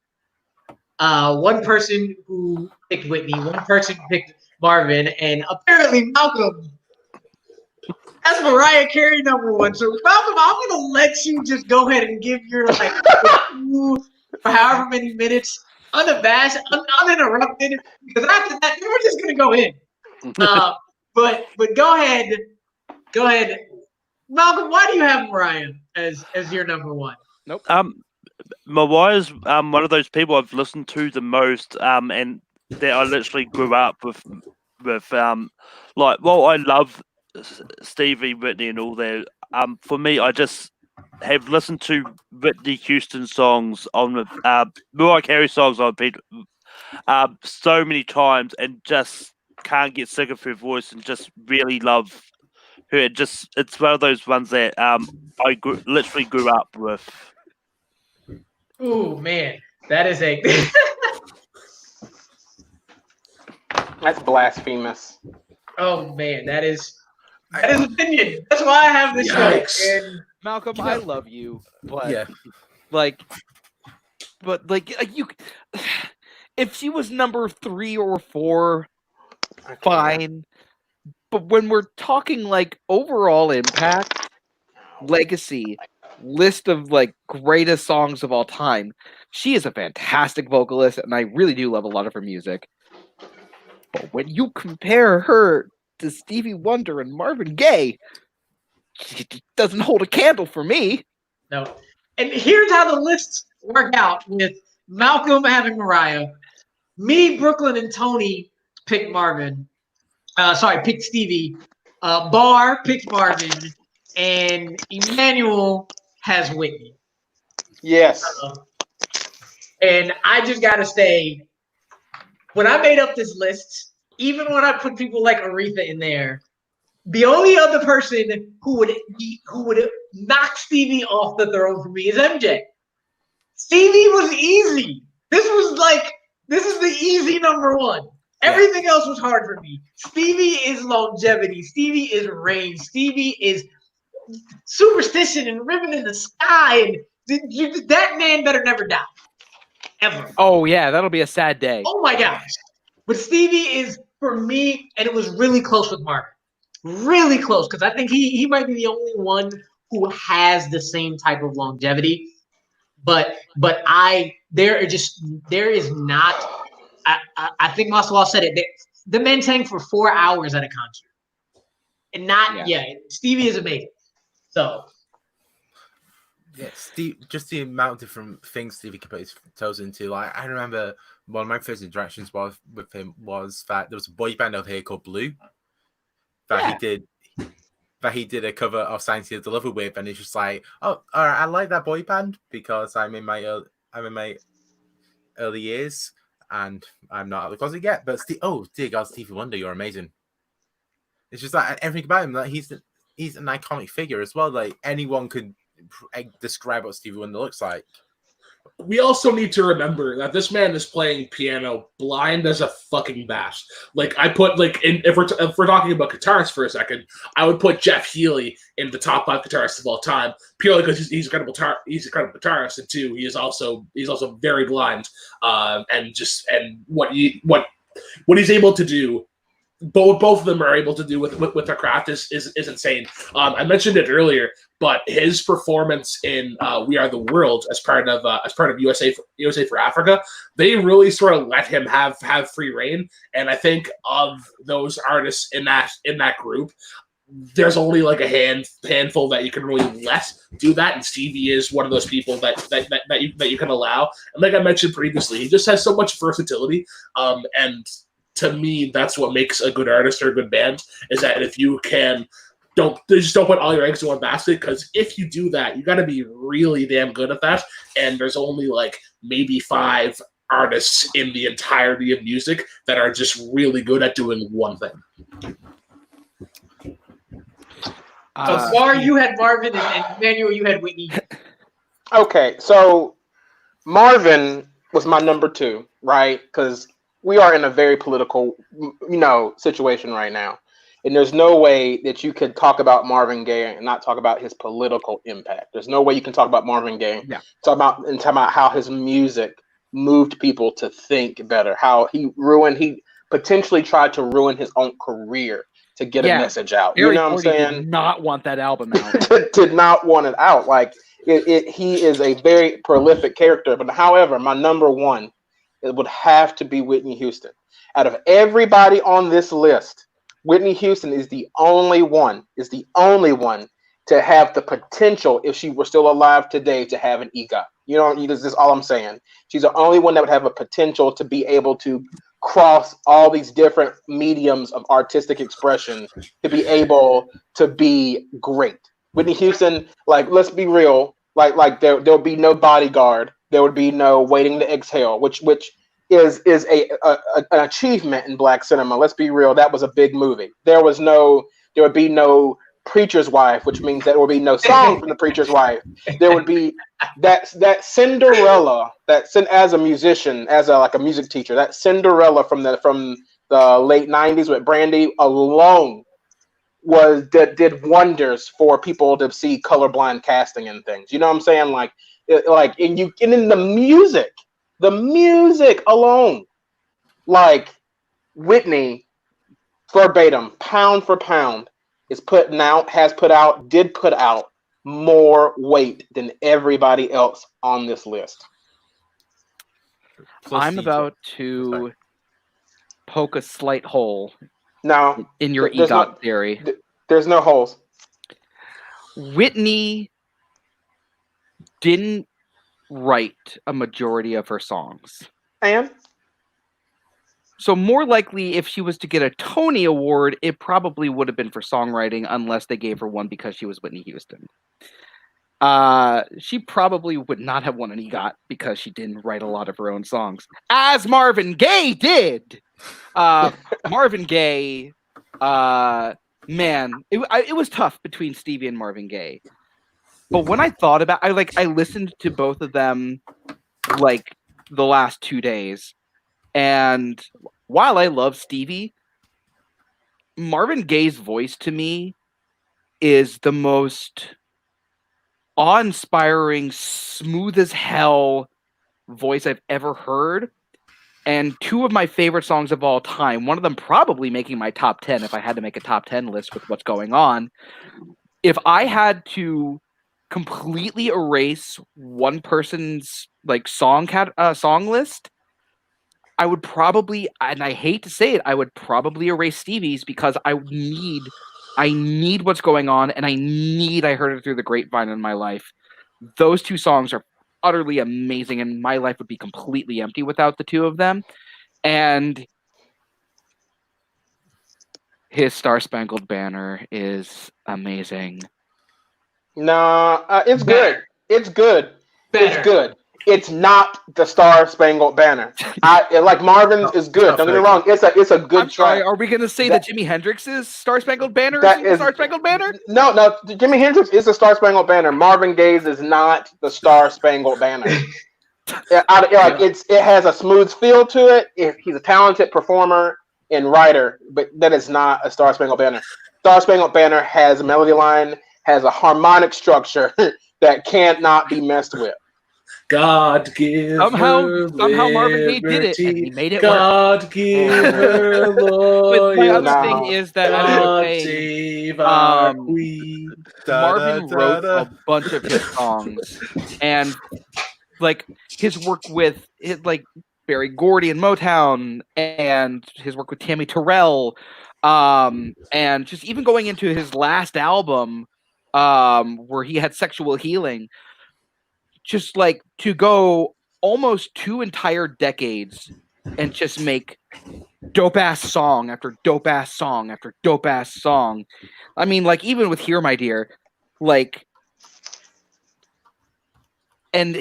1 person who picked Whitney, 1 person who picked Marvin, and apparently Malcolm. That's Mariah Carey number 1. So Malcolm, I'm gonna let you just go ahead and give your like for however many minutes, unabashed, uninterrupted. Because after that, then we're just gonna go in. But go ahead, Malcolm. Why do you have Mariah as your number 1? Nope. Mariah's one of those people I've listened to the most, and that I literally grew up with like, well, I love Stevie, Whitney, and all that. For me, I just have listened to Whitney Houston songs on Mariah Carey songs on repeat so many times, and just can't get sick of her voice, and just really love her. It's one of those ones that I literally grew up with. Oh man, that is a That's blasphemous. oh man, that is opinion. That's why I have this show. And Malcolm, I love you, but Yeah. you. If she was number 3 or 4, fine. But when we're talking like overall impact, legacy, list of like greatest songs of all time, she is a fantastic vocalist, and I really do love a lot of her music. But when you compare her to Stevie Wonder and Marvin Gaye, she doesn't hold a candle for me. no. And here's how the lists work out with Malcolm having Mariah, me, Brooklyn, and Tony picked Marvin. Picked Stevie. Barr picked Marvin, and Emmanuel has Whitney. Yes. And I just gotta say, when I made up this list, even when I put people like Aretha in there, the only other person who would knock Stevie off the throne for me is MJ. Stevie was easy. This is the easy number 1. Everything else was hard for me. Stevie is longevity. Stevie is reign. Stevie is superstition and ribbon in the sky. And that man better never die. Ever. Oh yeah, that'll be a sad day. Oh my gosh. But Stevie is, for me, and it was really close with Marvin. Really close, because I think he might be the only one who has the same type of longevity. But there is not. I think Maswal said it. The man sang for 4 hours at a concert, and Stevie is amazing. So, Steve, just the amount of different things Stevie could put his toes into. Like, I remember one of my first interactions with him was that there was a boy band out here called Blue he did a cover of Science of the Lover with, and it's just like, oh, all right, I like that boy band because I'm in my early years. And I'm not at the closet yet, but dear God, Stevie Wonder, you're amazing. It's just like everything about him. Like he's an iconic figure as well. Like anyone could describe what Stevie Wonder looks like. We also need to remember that this man is playing piano blind as a fucking bat. Like I put if we're talking about guitarists for a second, I would put Jeff Healey in the top 5 guitarists of all time purely because he's an incredible guitarist, and 2, he's also very blind. And what he's able to do. Both of them are able to do with their craft is insane. I mentioned it earlier, but his performance in "We Are the World" as part of USA for Africa, they really sort of let him have free reign. And I think of those artists in that group, there's only like a handful that you can really let do that, and Stevie is one of those people that you can allow. And like I mentioned previously, he just has so much versatility, and to me, that's what makes a good artist or a good band, is that if you can don't put all your eggs in one basket, because if you do that, you got to be really damn good at that. And there's only like maybe 5 artists in the entirety of music that are just really good at doing one thing. So far, you had Marvin, and Emmanuel, you had Whitney. Okay, so Marvin was my number 2, right? Because we are in a very political, situation right now, and there's no way that you could talk about Marvin Gaye and not talk about his political impact. There's no way you can talk about Marvin Gaye, talk about how his music moved people to think better, how he potentially tried to ruin his own career to get a message out. Barry You know what I'm saying? Did not want that album out. Did not want it out. Like he is a very prolific character. But however, my number 1, it would have to be Whitney Houston. Out of everybody on this list, Whitney Houston is the only one to have the potential, if she were still alive today, to have an EGOT. This is all I'm saying. She's the only one that would have a potential to be able to cross all these different mediums of artistic expression to be able to be great. Whitney Houston, like, let's be real, like there'll be no Bodyguard, there would be no Waiting to Exhale, which is an achievement in Black cinema. Let's be real, that was a big movie. There would be no Preacher's Wife, which means there would be no song from the Preacher's Wife. There would be that Cinderella, as a musician, as a music teacher, that Cinderella from the late 90s with Brandy alone did wonders for people to see colorblind casting and things. You know what I'm saying? And in the music alone, like Whitney, verbatim, pound for pound, did put out more weight than everybody else on this list. I'm about to poke a slight hole in your EGOT theory. There's no holes. Whitney didn't write a majority of her songs. And? So more likely, if she was to get a Tony Award, it probably would have been for songwriting, unless they gave her one because she was Whitney Houston. She probably would not have won an EGOT because she didn't write a lot of her own songs, as Marvin Gaye did. Marvin Gaye, man, it was tough between Stevie and Marvin Gaye. But when I thought about, I listened to both of them like the last 2 days. And while I love Stevie, Marvin Gaye's voice to me is the most awe-inspiring, smooth as hell voice I've ever heard. And 2 of my favorite songs of all time, one of them probably making my top 10 if I had to make a top 10 list with what's going on. If I had to completely erase one person's song list, I would probably, and I hate to say it, I would probably erase Stevie's because I need what's going on, and I heard it through the grapevine in my life. Those 2 songs are utterly amazing, and my life would be completely empty without the 2 of them. And his Star Spangled Banner is amazing. Nah, it's good. It's good. Better. It's good. It's not the Star Spangled Banner. Marvin's is good. Don't get me wrong. It's a good track. Are we gonna say that Jimi Hendrix's Star Spangled Banner is the Star Spangled Banner? No. Jimi Hendrix is the Star Spangled Banner. Marvin Gaye's is not the Star Spangled Banner. It has a smooth feel to it. He's a talented performer and writer, but that is not a Star Spangled Banner. Star Spangled Banner has a melody line, has a harmonic structure that cannot be messed with. God give somehow Marvin Gaye did it, and he made it God work. Give her loyalty. My other thing is that Marvin wrote a bunch of his songs, and his work with Berry Gordy and Motown, and his work with Tammy Terrell, and just even going into his last album, where he had Sexual Healing. Just to go almost 2 entire decades and just make dope ass song after dope ass song after dope ass song. I mean, even with Here My Dear, and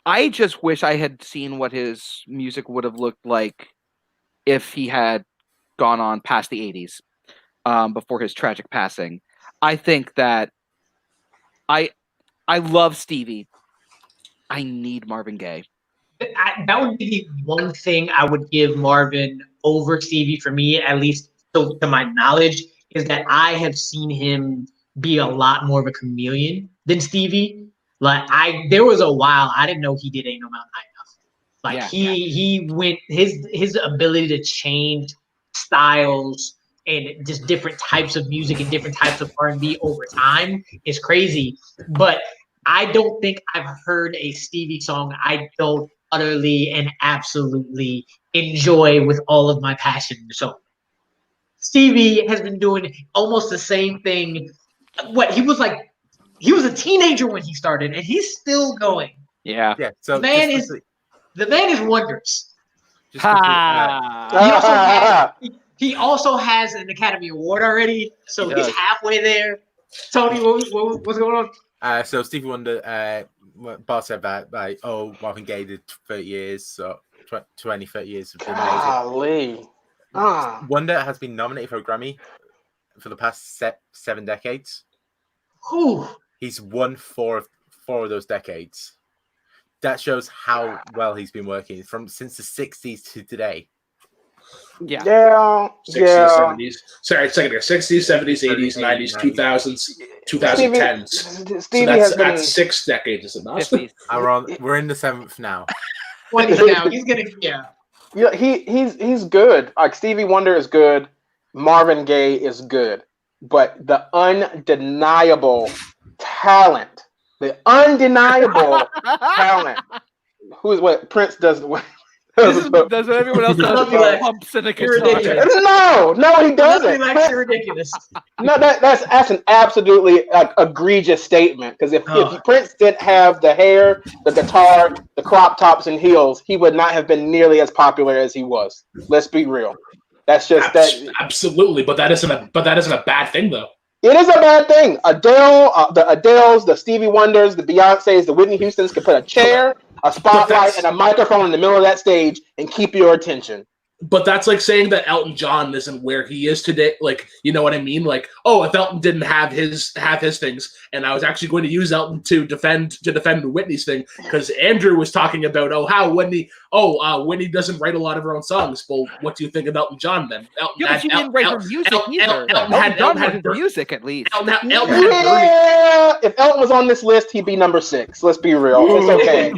I just wish I had seen what his music would have looked like if he had gone on past the 80s, before his tragic passing. I think that I love Stevie. I need Marvin Gaye. That would be the one thing I would give Marvin over Stevie for me, at least to my knowledge, is that I have seen him be a lot more of a chameleon than Stevie. Like there was a while I didn't know he did Ain't No Mountain High Enough. Like he went his ability to change styles and just different types of music and different types of R&B over time is crazy. But I don't think I've heard a Stevie song I don't utterly and absolutely enjoy with all of my passion. So Stevie has been doing almost the same thing. He was a teenager when he started, and he's still going. Yeah. So the man is wondrous. He also has an Academy Award already, so he's halfway there. Tony, what's going on? So Stevie Wonder, Boss said that, Marvin Gaye did 30 years, so 20, 30 years have been amazing. Wonder has been nominated for a Grammy for the past 7 decades. Whew. He's won four of those decades. That shows how well he's been working since the 60s to today. Yeah. 60s, 70s. Sorry, second here. 60s, 70s, 80s, 90s, 2000s, 2010s. So that's 6 decades, is it not? We're in the 7th now. 20s now. He's gonna Yeah, he's good. Like Stevie Wonder is good. Marvin Gaye is good. But the undeniable talent. Who's what Prince does does everyone else pumps in a guitar? No, he doesn't. You're ridiculous. No, that's an absolutely egregious statement. Because if Prince didn't have the hair, the guitar, the crop tops and heels, he would not have been nearly as popular as he was. Let's be real. That's just absolutely, but that isn't a bad thing though. It is a bad thing. The Adeles, the Stevie Wonders, the Beyoncés, the Whitney Houstons could put a chair, a spotlight, and a microphone in the middle of that stage and keep your attention. But that's like saying that Elton John isn't where he is today. Like, you know what I mean? Like, if Elton didn't have his things, and I was actually going to use Elton to defend Whitney's thing, because Andrew was talking about how Whitney doesn't write a lot of her own songs. Well, what do you think of Elton John then? But she didn't write her music either. Elton had music at least. If Elton was on this list, he'd be number 6. Let's be real. It's okay.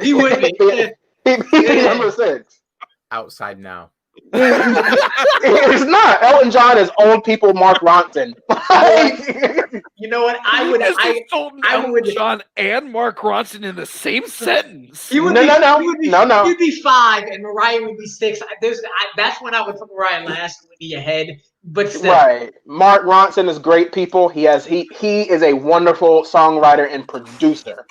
He would be. He'd be number 6. Outside now. It's not. Elton John is old people Mark Ronson. You know what? I would Elton John and Mark Ronson in the same sentence. You'd be 5 and Mariah would be 6. That's when I would put Mariah last, would be ahead. But still. Right. Mark Ronson is great people. He is a wonderful songwriter and producer.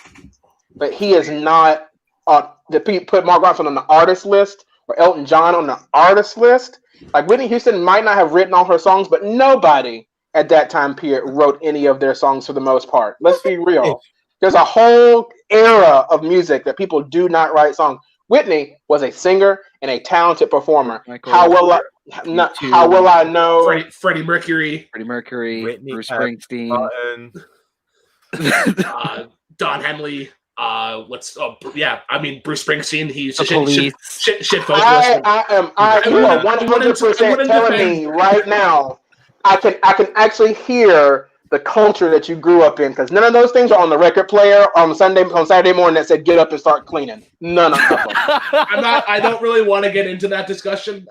But he is not put Mark Ronson on the artist list or Elton John on the artist list. Like Whitney Houston might not have written all her songs, but nobody at that time period wrote any of their songs for the most part. Let's be real. There's a whole era of music that people do not write songs. Whitney was a singer and a talented performer. How will I know? Freddie Mercury, Whitney, Bruce Springsteen, Don Henley. Bruce Springsteen. He's a shit vocalist. You are 100% telling me right now. I can actually hear the culture that you grew up in, because none of those things are on the record player on Saturday morning that said get up and start cleaning. None of them. I don't really want to get into that discussion,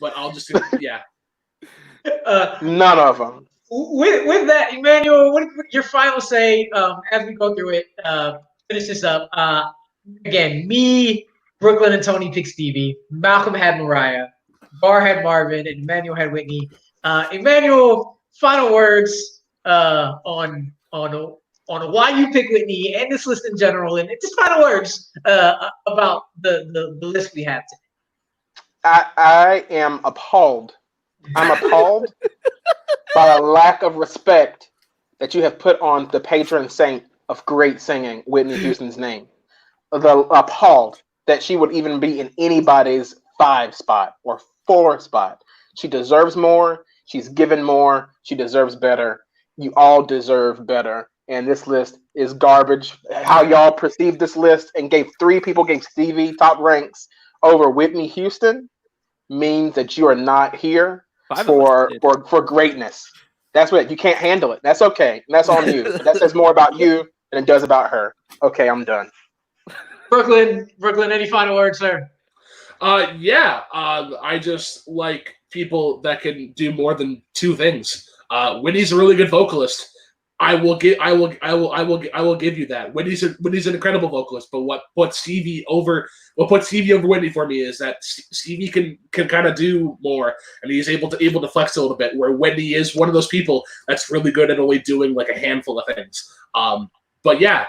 but I'll just none of them. With that, Emmanuel, what your final say as we go through it? Finish this up. Again, me, Brooklyn, and Tony picked Stevie. Malcolm had Mariah. Bar had Marvin, and Emmanuel had Whitney. Emmanuel, final words on why you picked Whitney and this list in general, and just final words about the list we have today. I am appalled. I'm appalled by a lack of respect that you have put on the patron saint of great singing, Whitney Houston's name. Appalled that she would even be in anybody's 5 spot or 4 spot. She deserves more. She's given more. She deserves better. You all deserve better. And this list is garbage. How y'all perceived this list and gave 3 people gave Stevie top ranks over Whitney Houston means that you are not here 5 of us for did. for greatness. That's what you can't handle it. That's okay. That's on you. But that says more about you than it does about her. Okay, I'm done. Brooklyn, any final words, sir? I just like people that can do more than 2 things. Whitney's a really good vocalist. I will give you that. Whitney's an incredible vocalist, but what puts Stevie over Whitney for me is that Stevie can kind of do more, and he's able to flex a little bit. Where Whitney is one of those people that's really good at only doing like a handful of things. But yeah,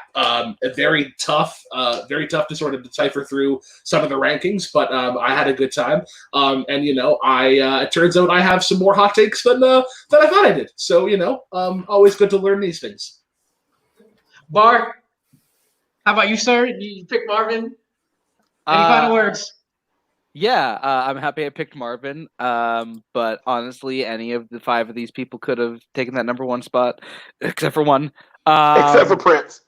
very tough to sort of decipher through some of the rankings. But I had a good time, and it turns out I have some more hot takes than I thought I did. So always good to learn these things. Bar, how about you, sir? You pick Marvin. Any final words? Yeah, I'm happy I picked Marvin. But honestly, any of the 5 of these people could have taken that number 1 spot, except for one. Except for Prince.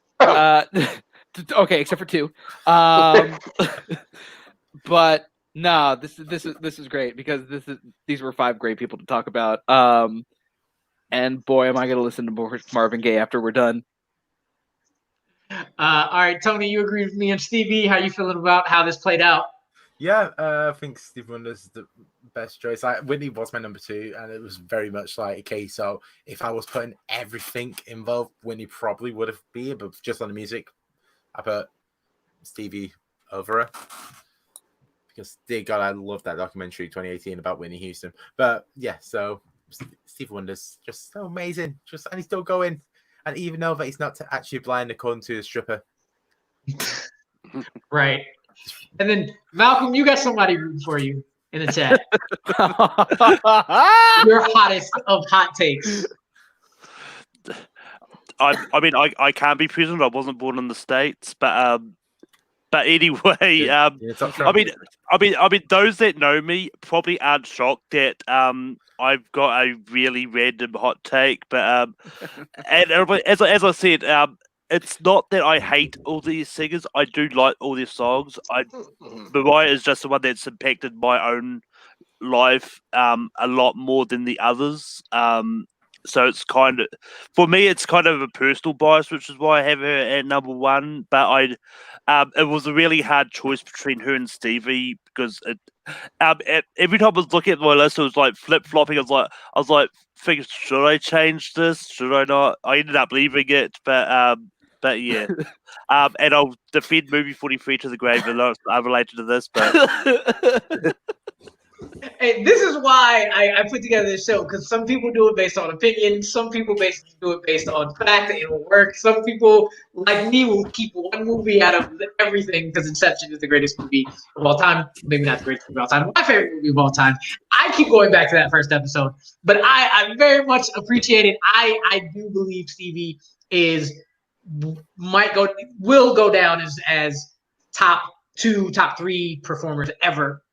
Okay, except for 2. But no, this is great because these were 5 great people to talk about. And boy, am I going to listen to more Marvin Gaye after we're done. All right, Tony, you agree with me and Stevie. How you feeling about how this played out? Yeah, I think Stevie Wonder's the best choice. Whitney was my number 2, and it was very much like a case. So if I was putting everything involved, Whitney probably would have been, but just on the music, I put Stevie over her. Because, dear God, I love that documentary 2018 about Whitney Houston. But yeah, so Stevie Wonder's just so amazing. And he's still going. And even though that he's not actually blind according to the stripper. Right. And then Malcolm, you got somebody rooting for you in the chat. Your hottest of hot takes. I can't be present. I wasn't born in the States, but anyway, I mean, those that know me probably aren't shocked that I've got a really random hot take, but and as I said, it's not that I hate all these singers. I do like all their songs. Mariah is just the one that's impacted my own life a lot more than the others. So it's for me, it's kind of a personal bias, which is why I have her at number 1. But it was a really hard choice between her and Stevie because every time I was looking at my list, it was like flip flopping. I was like, thinking, should I change this? Should I not? I ended up leaving it, but yeah. And I'll defend movie 43 to the grave. I'm related to this, but. Hey, this is why I put together this show, because some people do it based on opinion. Some people basically do it based on fact that it will work. Some people, like me, will keep one movie out of everything because Inception is the greatest movie of all time. Maybe not the greatest movie of all time, my favorite movie of all time. I keep going back to that first episode. But I very much appreciate it. I do believe Stevie will go down as top 2, top 3 performers ever.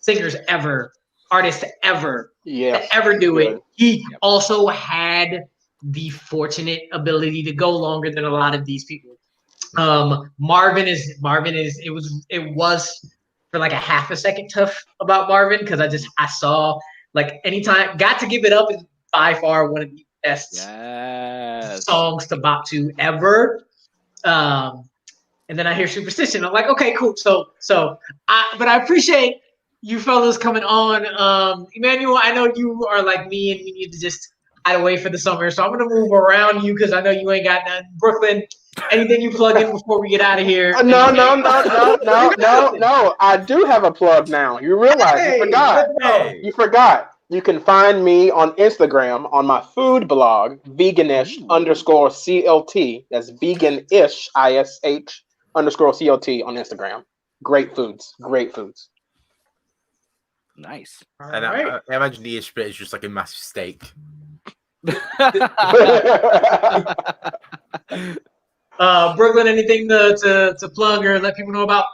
Singers ever, artists ever, to ever do it. He also had the fortunate ability to go longer than a lot of these people. Marvin is it was for like a half a second tough about Marvin because I saw like anytime got to give it up is by far one of the best songs to bop to ever. And then I hear Superstition. I'm like, okay, cool. But I appreciate you fellas coming on. Emmanuel, I know you are like me and you need to just hide away for the summer. So I'm going to move around you because I know you ain't got none. Brooklyn, anything you plug in before we get out of here? No. I do have a plug now. You realize you forgot. You can find me on Instagram on my food blog, veganish_CLT. That's veganish, ISH _CLT on Instagram. Great foods. Nice. And I imagine the ish bit is just like a massive steak. Brooklyn, anything to plug or let people know about?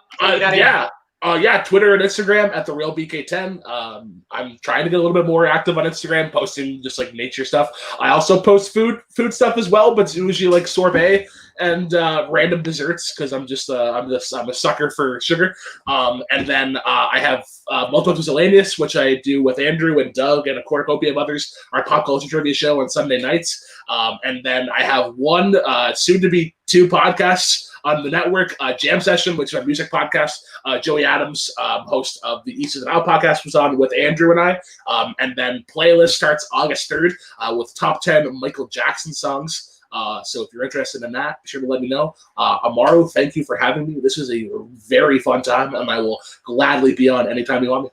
Yeah, Twitter and Instagram at the real BK10. I'm trying to get a little bit more active on Instagram, posting just like nature stuff. I also post food stuff as well, but it's usually like sorbet and random desserts because I'm a sucker for sugar. And then I have Multiplex Miscellaneous, which I do with Andrew and Doug and a cornucopia of others, our pop culture trivia show on Sunday nights. And then I have one soon to be 2 podcasts on the network, Jam Session, which is a music podcast. Joey Adams, host of the East and Out podcast, was on with Andrew and I. And then Playlist starts August 3rd with top 10 Michael Jackson songs. So if you're interested in that, be sure to let me know. Amaru, thank you for having me. This was a very fun time, and I will gladly be on anytime you want me.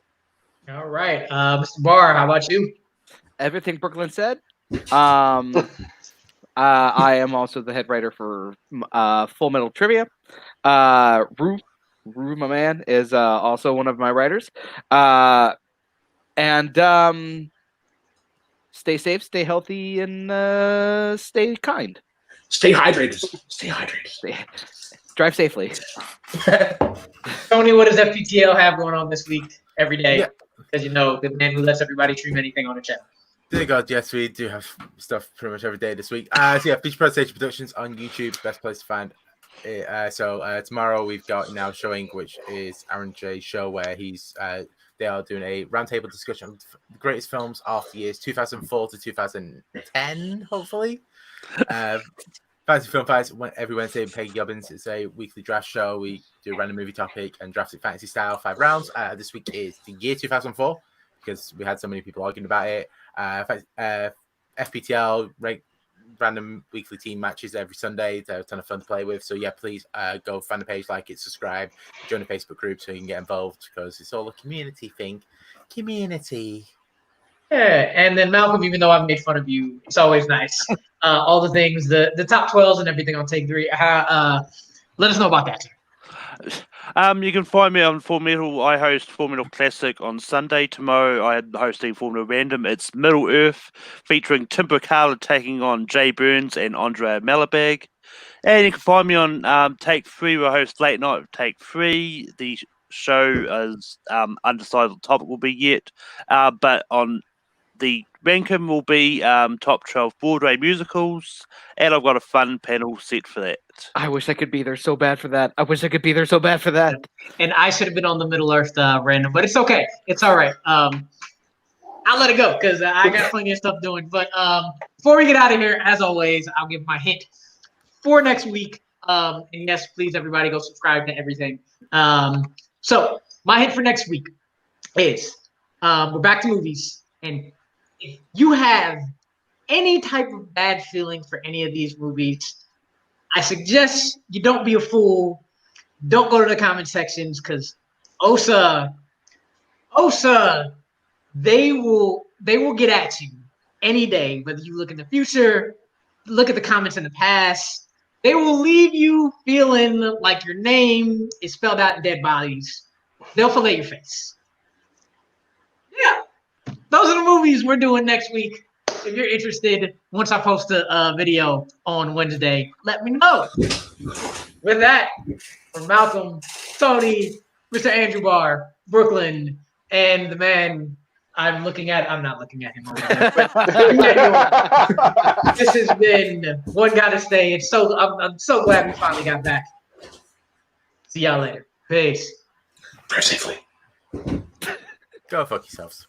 All right. Mr. Barr, how about you? Everything Brooklyn said. I am also the head writer for Full Metal Trivia. Rue, my man, is also one of my writers. And stay safe, stay healthy, and stay kind. Stay hydrated. Stay hydrated. Drive safely. Tony, what does FPTL have going on this week every day? Because the man who lets everybody stream anything on the channel. Dear God, yes, we do have stuff pretty much every day this week. So yeah, Feature Presentation Productions on YouTube, best place to find it. So tomorrow we've got Now Showing, which is Aaron J's show where they are doing a roundtable discussion of the greatest films of the years 2004 to 2010, hopefully. Fantasy Film Fights every Wednesday with Peggy Gubbins. It's a weekly draft show. We do a random movie topic and draft it fantasy style, 5 rounds. This week is the year 2004 because we had so many people arguing about it. FPTL random weekly team matches every Sunday. They're a ton of fun to play with. So yeah, please go find the page, like it, subscribe, join the Facebook group so you can get involved because it's all a community thing. Community. Yeah, and then Malcolm, even though I've made fun of you, it's always nice. All the things, the top 12s and everything on Take 3. Let us know about that. You can find me on Full Metal. I host Full Metal Classic on Sunday. Tomorrow I am hosting Full Metal Random. It's Middle Earth featuring Tim Burkala taking on Jay Burns and Andrea Malabag. And you can find me on Take 3 where I host Late Night Take 3. The show is undecided what the topic will be yet. But on the ranking will be top 12 Broadway musicals, and I've got a fun panel set for that. I wish I could be there so bad for that. And I should have been on the Middle Earth random, but it's okay. It's all right. I'll let it go because I got plenty of stuff doing. But before we get out of here, as always, I'll give my hint for next week. And yes, please, everybody, go subscribe to everything. So my hint for next week is we're back to movies. And if you have any type of bad feeling for any of these movies, I suggest you don't be a fool. Don't go to the comment sections because OSA, they will get at you any day. Whether you look in the future, look at the comments in the past, they will leave you feeling like your name is spelled out in dead bodies. They'll fillet your face. Yeah. Those are the movies we're doing next week. If you're interested, once I post a video on Wednesday, let me know. With that, from Malcolm, Tony, Mr. Andrew Barr, Brooklyn, and the man I'm not looking at him over there. But this has been One Gotta Stay. I'm so glad we finally got back. See y'all later. Peace. Drive safely. Go fuck yourselves.